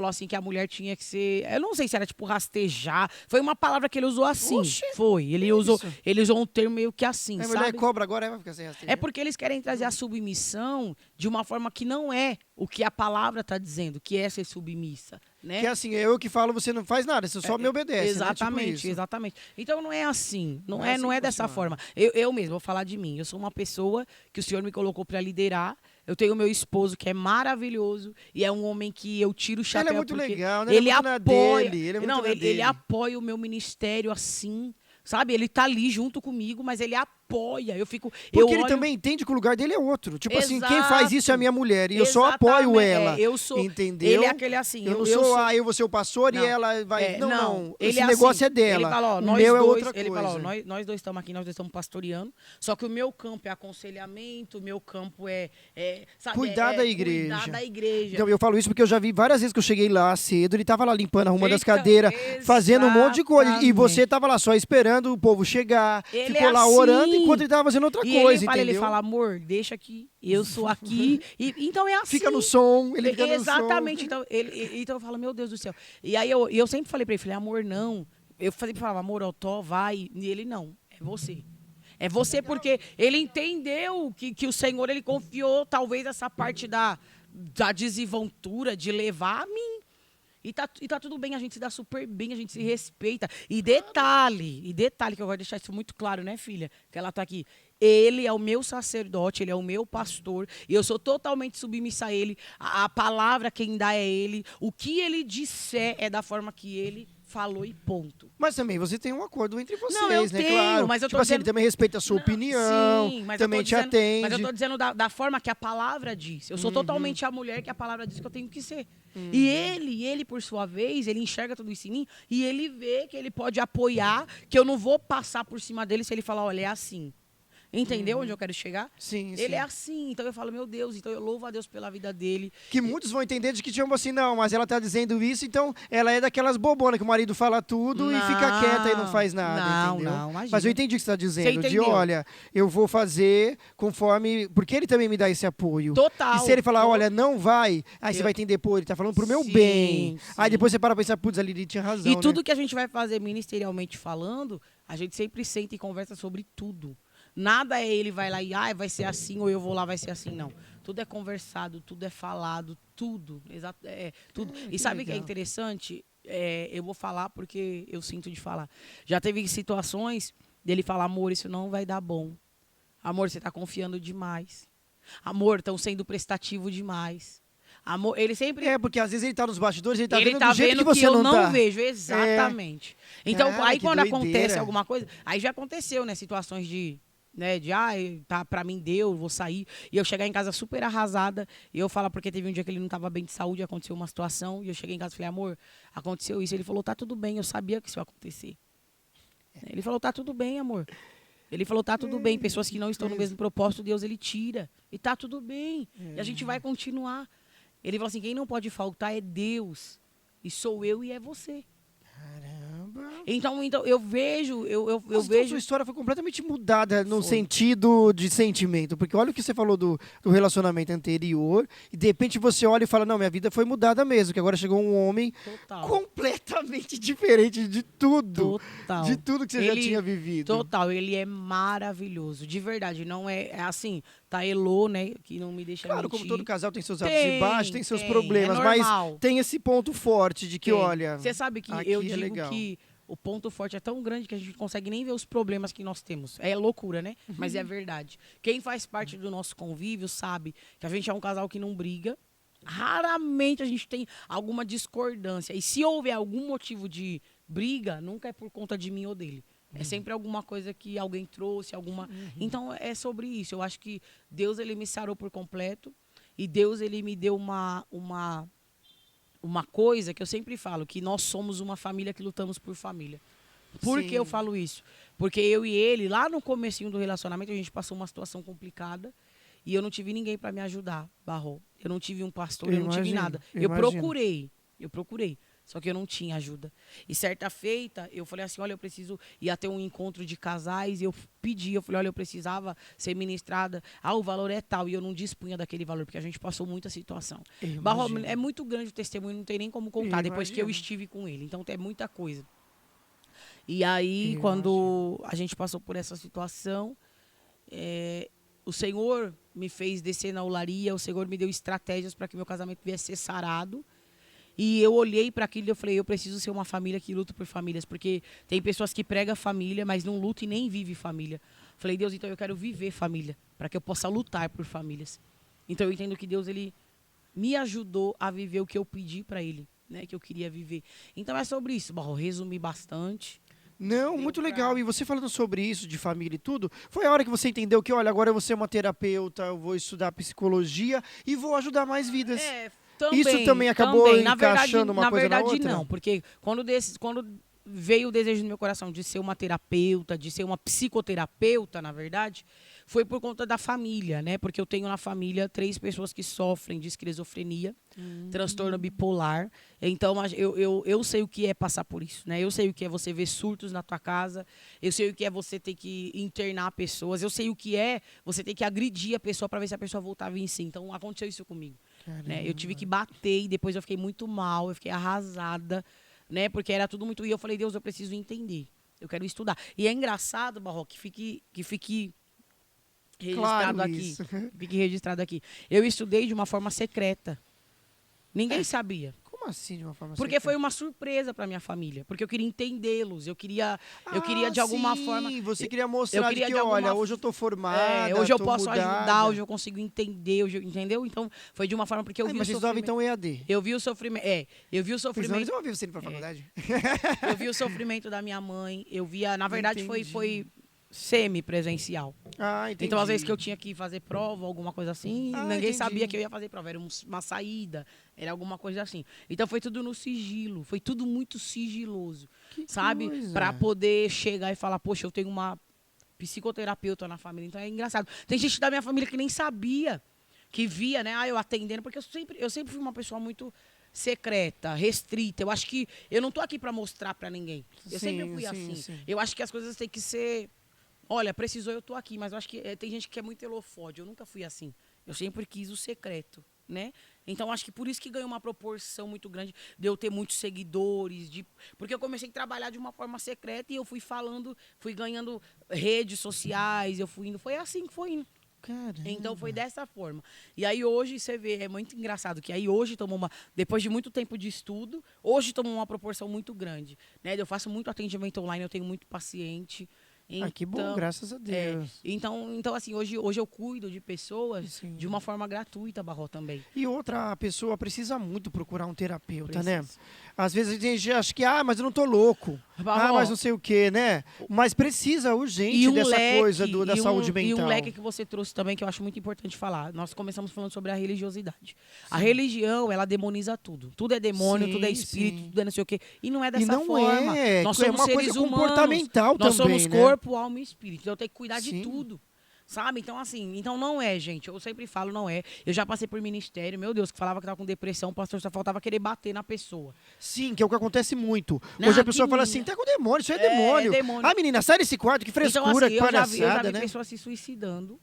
assim que a mulher tinha que ser, eu não sei se era tipo rastejar, foi uma palavra que ele usou assim. Oxi, ele usou um termo meio que assim, sabe? Mulher cobra agora, vai ficar sem rastejar. É porque eles querem trazer a submissão de uma forma que não é o que a palavra está dizendo, que é ser submissa, né? Que é assim, eu que falo, você não faz nada, você só me obedece. Exatamente, né? Tipo exatamente. Então não é assim, não é dessa forma. Eu mesmo vou falar de mim, eu sou uma pessoa que o Senhor me colocou para liderar. Eu tenho meu esposo que é maravilhoso e é um homem que eu tiro o chapéu. Ele é muito legal, né? Ele apoia, ele apoia o meu ministério assim, sabe? Ele tá ali junto comigo, mas ele apoia. Porque ele também entende que o lugar dele é outro. Tipo assim, quem faz isso é a minha mulher e eu só apoio ela. Eu sou. Entendeu? Ele é aquele assim. Eu vou ser o pastor e ela vai. Não. Ele esse negócio é dela. Ele fala, o meu é outra coisa. Ele fala, nós dois estamos aqui, nós dois estamos pastoreando. Só que o meu campo é aconselhamento, o meu campo sabe, cuidar da igreja. Cuidar da igreja. Então, eu falo isso porque eu já vi várias vezes que eu cheguei lá cedo, ele tava lá limpando, arrumando as cadeiras, fazendo um monte de coisa. E você tava lá só esperando o povo chegar, ficou lá orando enquanto ele tava fazendo outra coisa, entendeu? Ele fala, amor, deixa aqui, eu sou aqui. Então é assim. Fica no som, ele fica exatamente. no som. Então eu falo, meu Deus do céu. E aí eu sempre falei pra ele, amor, não. Eu sempre falava, amor, Otó, vai. E ele, não, é você. É você porque ele entendeu que o Senhor, ele confiou talvez essa parte da desenvoltura de levar a mim. E tá tudo bem, a gente se dá super bem, a gente se respeita. E detalhe que eu vou deixar isso muito claro, né, filha? Que ela tá aqui. Ele é o meu sacerdote, ele é o meu pastor. E eu sou totalmente submissa a ele. A palavra quem dá é ele. O que ele disser é da forma que ele falou e ponto. Mas também você tem um acordo entre vocês, não, eu né? Tenho, claro. Mas eu tipo tô assim, dizendo... ele também respeita a sua opinião, sim, mas também te atende. Mas eu tô dizendo da forma que a palavra diz. Eu sou totalmente a mulher que a palavra diz que eu tenho que ser. E ele, por sua vez, ele enxerga tudo isso em mim e ele vê que ele pode apoiar, que eu não vou passar por cima dele se ele falar, olha, é assim. Entendeu onde eu quero chegar? Sim, Ele sim. é assim, então eu falo, meu Deus, então eu louvo a Deus pela vida dele. Que muitos vão entender de que, tipo assim, não, mas ela tá dizendo isso, então ela é daquelas bobonas que o marido fala tudo e fica quieta e não faz nada, entendeu? Não, imagina. Mas eu entendi o que você tá Você dizendo, de entendeu? olha, eu vou fazer conforme... Porque ele também me dá esse apoio. Total. E se ele falar, olha, não vai, aí você vai entender, pô, ele tá falando pro meu bem. Aí depois você para pra pensar, putz, ali ele tinha razão, E tudo né? que a gente vai fazer ministerialmente falando, a gente sempre senta e conversa sobre tudo. Nada é ele vai lá e vai ser assim, ou eu vou lá, vai ser assim, não. Tudo é conversado, tudo é falado, tudo. Exato, tudo. E sabe o que é legal. interessante? Eu vou falar porque eu sinto de falar. Já teve situações dele falar, amor, isso não vai dar bom. Amor, você está confiando demais. Amor, estão sendo prestativo demais. Amor, ele sempre... É, porque às vezes ele tá nos bastidores, ele tá Ele vendo tá do jeito vendo que você eu não tá. vejo, exatamente. Então, Cara, aí que quando doideira. acontece alguma coisa, aí já aconteceu, né, situações tá, pra mim deu, vou sair, e eu chegar em casa super arrasada, e eu falar, porque teve um dia que ele não tava bem de saúde, aconteceu uma situação, e eu cheguei em casa e falei, amor, aconteceu isso. Ele falou, tá tudo bem, eu sabia que isso ia acontecer. Ele falou, tá tudo bem, amor. Ele falou, tá tudo bem, pessoas que não estão no mesmo propósito, Deus, ele tira. E tá tudo bem, e a gente vai continuar. Ele falou assim, quem não pode faltar é Deus. E sou eu e é você. Caramba. Então eu vejo, eu Nossa, então vejo... sua história foi completamente mudada no Foi. sentido de sentimento. Porque olha o que você falou do relacionamento anterior, e de repente você olha e fala, não, minha vida foi mudada mesmo, que agora chegou um homem Total. completamente diferente de tudo. Total. De tudo que você já tinha vivido. Total, ele é maravilhoso. De verdade, não é assim, tá Elô, né, que não me deixa Claro, mentir. como todo casal tem seus altos e baixos, tem seus problemas, é mas normal. tem esse ponto forte de que, olha, Você sabe que aqui eu é digo legal. que o ponto forte é tão grande que a gente não consegue nem ver os problemas que nós temos. É loucura, né? Mas é verdade. Quem faz parte do nosso convívio sabe que a gente é um casal que não briga. Raramente a gente tem alguma discordância. E se houver algum motivo de briga, nunca é por conta de mim ou dele. É sempre alguma coisa que alguém trouxe, alguma... Então, é sobre isso. Eu acho que Deus, ele me sarou por completo. E Deus, ele me deu uma coisa que eu sempre falo, que nós somos uma família que lutamos por família. Por Sim. que eu falo isso? Porque eu e ele, lá no comecinho do relacionamento, a gente passou uma situação complicada e eu não tive ninguém para me ajudar, Barro. Eu não tive um pastor, eu não tive nada. Eu procurei. Só que eu não tinha ajuda. E certa feita, eu falei assim, olha, eu preciso... Ia ter um encontro de casais e eu pedi, eu falei, olha, eu precisava ser ministrada. O valor é tal. E eu não dispunha daquele valor, porque a gente passou muita situação. Barro, é muito grande o testemunho, não tem nem como contar, depois que eu estive com ele. Então, é muita coisa. E aí, quando a gente passou por essa situação, o Senhor me fez descer na olaria, o Senhor me deu estratégias para que meu casamento viesse ser sarado. E eu olhei para aquilo e eu falei, eu preciso ser uma família que luta por famílias, porque tem pessoas que pregam família, mas não lutam e nem vivem família. Falei, Deus, então eu quero viver família, para que eu possa lutar por famílias. Então eu entendo que Deus, ele me ajudou a viver o que eu pedi para ele, né, que eu queria viver. Então é sobre isso. Bom, resumi bastante. Não, muito legal. E você falando sobre isso, de família e tudo, foi a hora que você entendeu que, olha, agora eu vou ser uma terapeuta, eu vou estudar psicologia e vou ajudar mais vidas. Isso também acabou encaixando uma coisa na outra? Na verdade, não. Porque quando veio o desejo no meu coração de ser uma terapeuta, de ser uma psicoterapeuta, na verdade, foi por conta da família, né? Porque eu tenho na família 3 pessoas que sofrem de esquizofrenia, transtorno bipolar. Então, eu sei o que é passar por isso, né? Eu sei o que é você ver surtos na tua casa. Eu sei o que é você ter que internar pessoas. Eu sei o que é você ter que agredir a pessoa para ver se a pessoa voltava em si. Então, aconteceu isso comigo. Né? Eu tive que bater e depois eu fiquei muito mal, eu fiquei arrasada, né? Porque era tudo muito... E eu falei, Deus, eu preciso entender. Eu quero estudar. E é engraçado, Barro, que fique registrado aqui. Fique registrado aqui. Eu estudei de uma forma secreta. Ninguém sabia. Como assim, de uma forma Porque foi uma surpresa para minha família. Porque eu queria entendê-los. Eu queria de alguma forma... Você queria mostrar que, olha, hoje eu tô formada, hoje eu tô posso mudada. ajudar, hoje eu consigo entender, entendeu? Então, foi de uma forma porque eu vi mas o vocês usavam sofrimento. então EAD. Eu vi o sofrimento. Eu vi o sofrimento. Eles não ouviam você ir pra faculdade? Eu vi o sofrimento da minha mãe. Eu via, na verdade, Entendi. foi semi-presencial. Entendi. Então, às vezes que eu tinha que fazer prova, alguma coisa assim, ninguém entendi. sabia que eu ia fazer prova. Era uma saída, era alguma coisa assim. Então, foi tudo no sigilo, foi tudo muito sigiloso, Que sabe? coisa. Para poder chegar e falar, poxa, eu tenho uma psicoterapeuta na família. Então é engraçado. Tem gente da minha família que nem sabia, que via, né? Eu atendendo, porque eu sempre fui uma pessoa muito secreta, restrita. Eu acho que eu não tô aqui para mostrar para ninguém. Eu sempre fui assim. Sim. Eu acho que as coisas têm que ser... Olha, precisou, eu tô aqui. Mas eu acho que tem gente que é muito elofóide. Eu nunca fui assim. Eu sempre quis o secreto, né? Então, acho que por isso que ganhou uma proporção muito grande de eu ter muitos seguidores. Porque eu comecei a trabalhar de uma forma secreta e eu fui falando, fui ganhando redes sociais, eu fui indo. Foi assim que foi indo. Caramba. Então foi dessa forma. E aí hoje você vê, é muito engraçado que aí hoje tomou depois de muito tempo de estudo, hoje tomou uma proporção muito grande, né? Eu faço muito atendimento online, eu tenho muito paciente. Então, que bom, graças a Deus. Então assim, hoje eu cuido de pessoas Sim. de uma forma gratuita, Barró, também. E outra pessoa precisa muito procurar um terapeuta, Precisa. né? Às vezes a gente acha que, mas eu não tô louco. Barró, Mas não sei o quê, né? Mas precisa urgente dessa coisa da saúde mental. E um leque que você trouxe também, que eu acho muito importante falar. Nós começamos falando sobre a religiosidade. Sim. A religião, ela demoniza tudo. Tudo é demônio, tudo é espírito, tudo é não sei o quê. E não é dessa forma. Nós somos uma seres coisa humanos. comportamental nós também, somos né? corpo, alma e espírito. Então eu tenho que cuidar de tudo. Sabe? Então, assim, não é, gente. Eu sempre falo, não é. Eu já passei por ministério, meu Deus, que falava que tava com depressão, o pastor só faltava querer bater na pessoa. Sim, que é o que acontece muito. Hoje a pessoa fala assim, tá com demônio, isso é demônio. É demônio. Menina, sai desse quarto, que frescura, então, assim, que palhaçada, eu já vi né? pessoas se suicidando.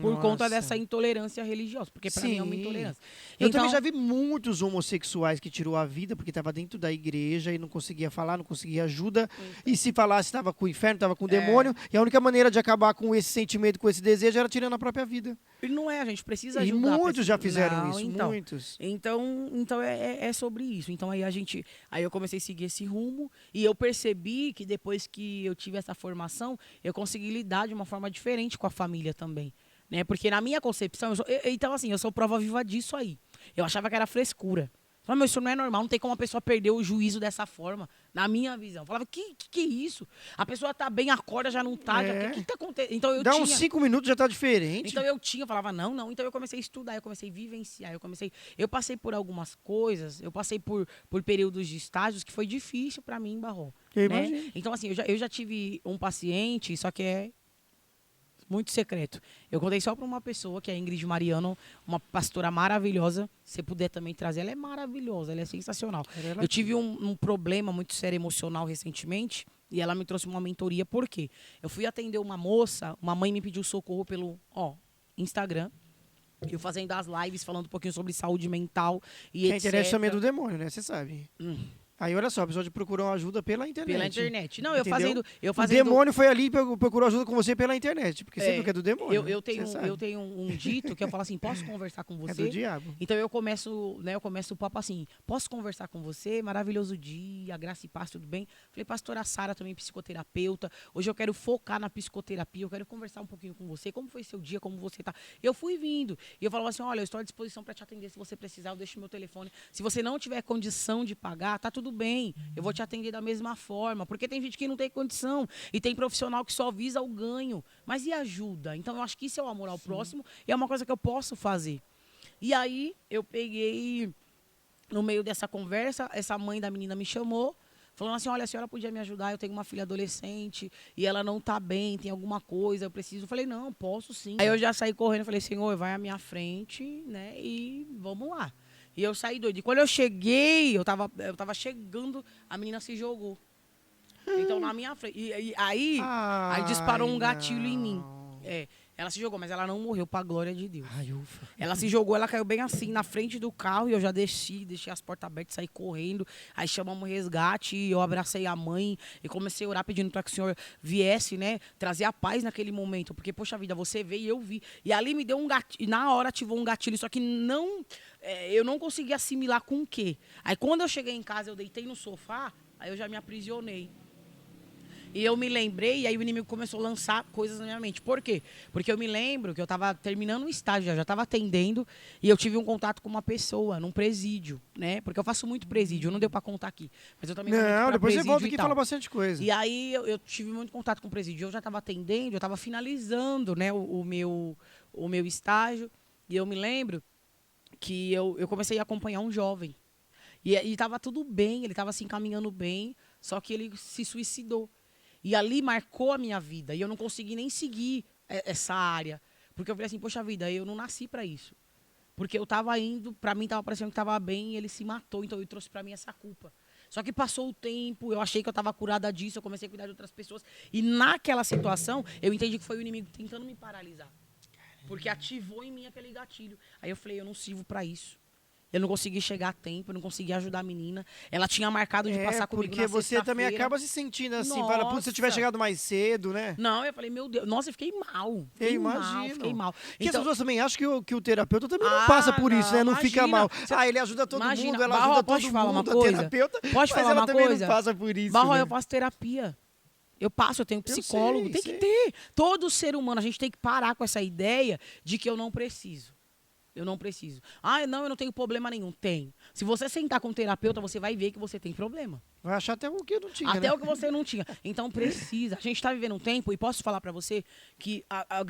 Por conta dessa intolerância religiosa, porque para mim é uma intolerância. Eu também já vi muitos homossexuais que tirou a vida porque estava dentro da igreja e não conseguia falar, não conseguia ajuda. E se falasse, estava com o inferno, estava com o demônio. E a única maneira de acabar com esse sentimento, com esse desejo, era tirando a própria vida. E não é, a gente precisa ajudar. E muitos já fizeram isso, então, muitos. Então é sobre isso. Então aí eu comecei a seguir esse rumo e eu percebi que depois que eu tive essa formação, eu consegui lidar de uma forma diferente com a família também. Né? Porque na minha concepção, então assim, eu sou prova viva disso aí. Eu achava que era frescura. Falava, mas isso não é normal, não tem como a pessoa perder o juízo dessa forma, na minha visão. Falava, que é isso? A pessoa tá bem, acorda, já não tá, o que tá acontecendo? Então Dá uns 5 minutos, já tá diferente. Então eu falava, não. Então eu comecei a estudar, eu comecei a vivenciar, eu passei por algumas coisas, eu passei por períodos de estágios que foi difícil pra mim, Barró. Né? Então assim, eu já tive um paciente, só que é muito secreto. Eu contei só para uma pessoa, que é a Ingrid Mariano, uma pastora maravilhosa. Se você puder também trazer, ela é maravilhosa, ela é sensacional. Eu tive um problema muito sério emocional recentemente e ela me trouxe uma mentoria. Por quê? Eu fui atender uma moça, uma mãe me pediu socorro pelo Instagram. Eu fazendo as lives, falando um pouquinho sobre saúde mental e etc. A internet também é do demônio, né? Você sabe. Aí, olha só, a pessoa procurou ajuda pela internet. Pela internet. Não, eu fazendo... O demônio foi ali e procurou ajuda com você pela internet, porque sempre que é do demônio. Eu tenho um dito que eu falo assim, posso conversar com você? É do diabo. Então eu começo o papo assim, posso conversar com você? Maravilhoso dia, graça e paz, tudo bem? Falei, pastora Sara, também psicoterapeuta. Hoje eu quero focar na psicoterapia, eu quero conversar um pouquinho com você. Como foi seu dia, como você tá? Eu fui vindo. E eu falava assim, olha, eu estou à disposição para te atender. Se você precisar, eu deixo meu telefone. Se você não tiver condição de pagar, tá tudo bem, eu vou te atender da mesma forma, porque tem gente que não tem condição e tem profissional que só visa o ganho, mas e ajuda? Então eu acho que isso é o amor ao próximo e é uma coisa que eu posso fazer. E aí eu peguei, no meio dessa conversa, essa mãe da menina me chamou, falando assim, olha, a senhora podia me ajudar, eu tenho uma filha adolescente e ela não tá bem, tem alguma coisa, eu preciso. Eu falei, não, posso sim. Aí eu já saí correndo, falei, Senhor, vai à minha frente, né, e vamos lá. E eu saí doido. E quando eu cheguei, eu tava chegando, a menina se jogou. Então, na minha frente. E aí disparou um gatilho em mim. Ela se jogou, mas ela não morreu, pra glória de Deus. Ufa. Ela se jogou, ela caiu bem assim, na frente do carro, e eu já deixei as portas abertas, saí correndo. Aí chamamos o resgate, e eu abracei a mãe, e comecei a orar pedindo para que o Senhor viesse, né, trazer a paz naquele momento. Porque, poxa vida, você veio e eu vi. E ali me deu um gatilho, e na hora ativou um gatilho, só que eu não consegui assimilar com o quê. Aí quando eu cheguei em casa, eu deitei no sofá, aí eu já me aprisionei. E eu me lembrei, e aí o inimigo começou a lançar coisas na minha mente. Por quê? Porque eu me lembro que eu estava terminando um estágio, já estava atendendo, e eu tive um contato com uma pessoa, num presídio, né? Porque eu faço muito presídio, não deu para contar aqui. Mas eu também não, depois você volta aqui e fala bastante coisa. E aí eu tive muito contato com o presídio. Eu já estava atendendo, eu estava finalizando, né, o meu estágio. E eu me lembro que eu comecei a acompanhar um jovem. E estava tudo bem, ele estava se encaminhando bem, só que ele se suicidou. E ali marcou a minha vida. E eu não consegui nem seguir essa área. Porque eu falei assim, poxa vida, eu não nasci pra isso. Porque eu tava indo, pra mim tava parecendo que tava bem e ele se matou. Então ele trouxe pra mim essa culpa. Só que passou o tempo, eu achei que eu tava curada disso, eu comecei a cuidar de outras pessoas. E naquela situação, eu entendi que foi o inimigo tentando me paralisar. Porque ativou em mim aquele gatilho. Aí eu falei, eu não sirvo pra isso. Eu não consegui chegar a tempo, eu não consegui ajudar a menina. Ela tinha marcado de passar comigo na porque você também sexta-feira. acaba se sentindo assim, Nossa. fala, putz, se eu tivesse chegado mais cedo, né? Não, eu falei, meu Deus. Nossa, eu fiquei mal. Fiquei mal. Porque as pessoas também acham que o terapeuta também não Ah, passa por isso, né? Não imagina. fica mal. Você- Ele ajuda todo Imagina. mundo, ela Barro, ajuda posso todo falar mundo, uma a coisa? terapeuta, Pode mas falar ela uma também coisa? não passa por isso, Barro, né? eu faço terapia. Eu tenho psicólogo, sei, tem sei. que ter. Todo ser humano, a gente tem que parar com essa ideia de que eu não preciso. Eu não preciso. Ah, não, eu não tenho problema nenhum. Tem. Se você sentar com um terapeuta, você vai ver que você tem problema. Vai achar até o que eu não tinha, Até né? o que você não tinha. Então precisa. A gente está vivendo um tempo, e posso falar para você que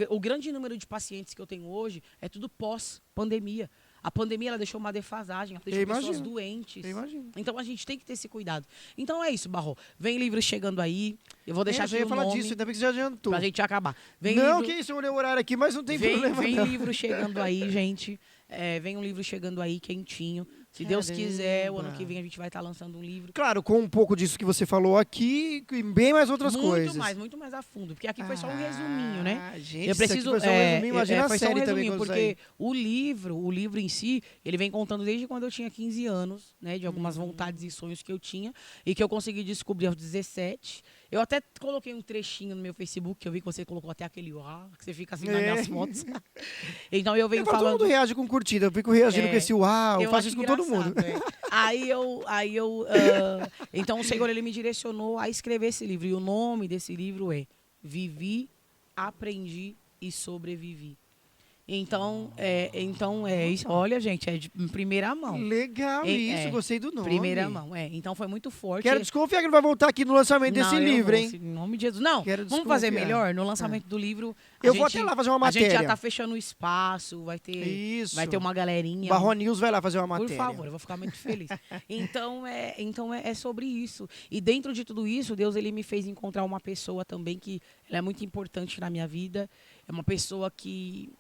o grande número de pacientes que eu tenho hoje é tudo pós-pandemia. A pandemia ela deixou uma defasagem, ela deixou pessoas doentes. Eu imagino. Então a gente tem que ter esse cuidado. Então é isso, Barro. Vem livro chegando aí. Eu vou deixar Eu já aqui ia o falar nome disso, ainda bem que você já adiantou. pra gente acabar. Vem Não, livro, que isso, eu olhei o horário aqui, mas não tem vem, problema vem não. livro chegando aí, gente. Vem um livro chegando aí, quentinho. Se Deus Caramba. quiser, o ano que vem a gente vai estar lançando um livro. Claro, com um pouco disso que você falou aqui e bem mais outras coisas. Muito mais a fundo. Porque aqui foi só um resuminho, né? Gente, Eu isso aqui preciso. foi só um resuminho, imagina a foi só um série também resuminho, quando porque sair. o livro em si, ele vem contando desde quando eu tinha 15 anos, né? De algumas vontades e sonhos que eu tinha e que eu consegui descobrir aos 17. Eu até coloquei um trechinho no meu Facebook, que eu vi que você colocou até aquele uau, que você fica assim nas minhas fotos. Então eu venho Todo falando. mundo reage com curtida, eu fico reagindo com esse uau, eu faço acho isso com todo mundo. engraçado, Então o Senhor, ele me direcionou a escrever esse livro. E o nome desse livro é Vivi, Aprendi e Sobrevivi. Então é isso. Olha, gente, é de em primeira mão. Legal isso, gostei do nome. Primeira mão, Então foi muito forte. Quero desconfiar que não vai voltar aqui no lançamento desse eu livro, vou, hein? Em nome de Jesus. Não, Quero vamos fazer desconfiar. melhor? No lançamento do livro. Eu vou até lá fazer uma A gente já matéria. tá fechando o espaço, vai ter Isso. uma galerinha. Barro News vai lá fazer uma matéria. Por favor, eu vou ficar muito feliz. Então é sobre isso. E dentro de tudo isso, Deus ele me fez encontrar uma pessoa também que ela é muito importante na minha vida. É uma pessoa que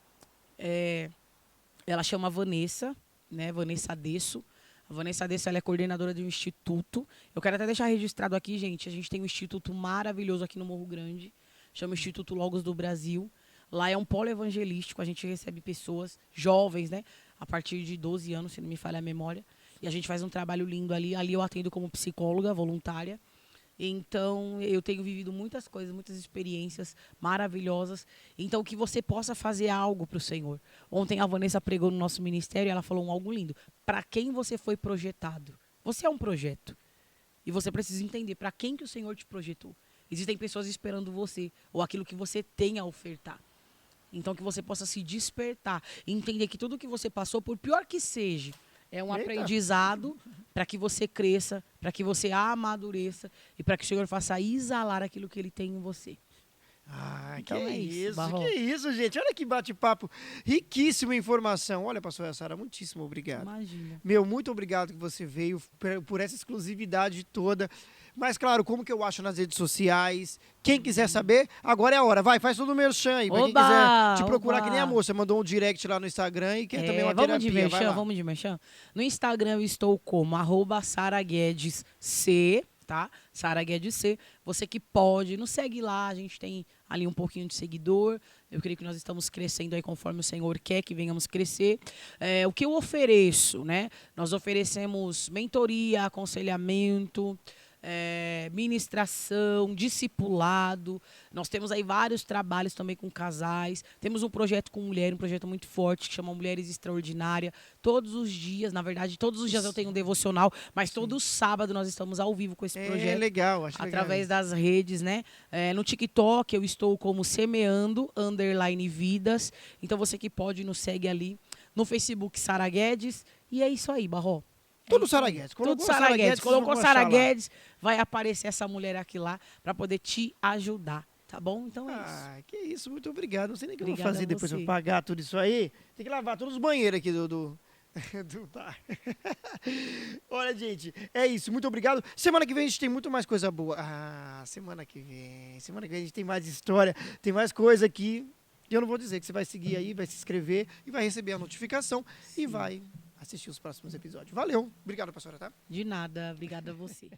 ela chama Vanessa, né? Vanessa Adesso. A Vanessa Adesso ela é coordenadora de um instituto. Eu quero até deixar registrado aqui, gente. A gente tem um instituto maravilhoso aqui no Morro Grande. Chama Instituto Logos do Brasil. Lá é um polo evangelístico. A gente recebe pessoas jovens, né? A partir de 12 anos, se não me falha a memória. E a gente faz um trabalho lindo ali. Ali eu atendo como psicóloga voluntária. Então, eu tenho vivido muitas coisas, muitas experiências maravilhosas. Então, que você possa fazer algo para o Senhor. Ontem a Vanessa pregou no nosso ministério e ela falou algo lindo. Para quem você foi projetado? Você é um projeto. E você precisa entender para quem que o Senhor te projetou. Existem pessoas esperando você, ou aquilo que você tem a ofertar. Então, que você possa se despertar e entender que tudo que você passou, por pior que seja, é um aprendizado para que você cresça, para que você amadureça e para que o Senhor faça exalar aquilo que Ele tem em você. Ah, Então que é isso, Barro. que isso, gente. Olha que bate-papo. Riquíssima informação. Olha, pastora Sara, muitíssimo obrigado. Imagina. Meu, muito obrigado que você veio por essa exclusividade toda. Mas, claro, como que eu acho nas redes sociais? Quem quiser saber, agora é a hora. Vai, faz todo o merchan aí. Pra quem Oba, quiser te procurar, oba. que nem a moça. Mandou um direct lá no Instagram e quer também uma vamos de terapia. Vai lá. vamos de merchan. No Instagram eu estou como @SaraGuedesC, tá? Sara Guedes C. Você que pode, nos segue lá, a gente tem ali um pouquinho de seguidor. Eu creio que nós estamos crescendo aí conforme o Senhor quer que venhamos crescer. O que eu ofereço, né? Nós oferecemos mentoria, aconselhamento, ministração, discipulado. Nós temos aí vários trabalhos também com casais. Temos um projeto com mulher, um projeto muito forte que chama Mulheres Extraordinárias. Todos os dias, na verdade, todos os dias eu tenho um devocional, mas todo sábado nós estamos ao vivo com esse projeto. É legal, acho Através legal. das redes, né? No TikTok eu estou como Semeando _Vidas. Então você que pode nos segue ali. No Facebook Sara Guedes. E é isso aí, Barro. Tudo Sara Guedes. Tudo Sara Guedes. Colocou vocês vão Sara achar lá. Guedes, vai aparecer essa mulher aqui lá para poder te ajudar. Tá bom? Então é isso. Ah, que isso, muito obrigado. Não sei nem o que eu vou Obrigada fazer a depois você. pra pagar tudo isso aí. Tem que lavar todos os banheiros aqui do Do bar. Olha, gente, é isso. Muito obrigado. Semana que vem a gente tem muito mais coisa boa. Semana que vem. Semana que vem a gente tem mais história, tem mais coisa aqui. E eu não vou dizer que você vai seguir aí, vai se inscrever e vai receber a notificação e vai assistir os próximos episódios. Valeu. Obrigado, pastora, tá? De nada. Obrigada a você.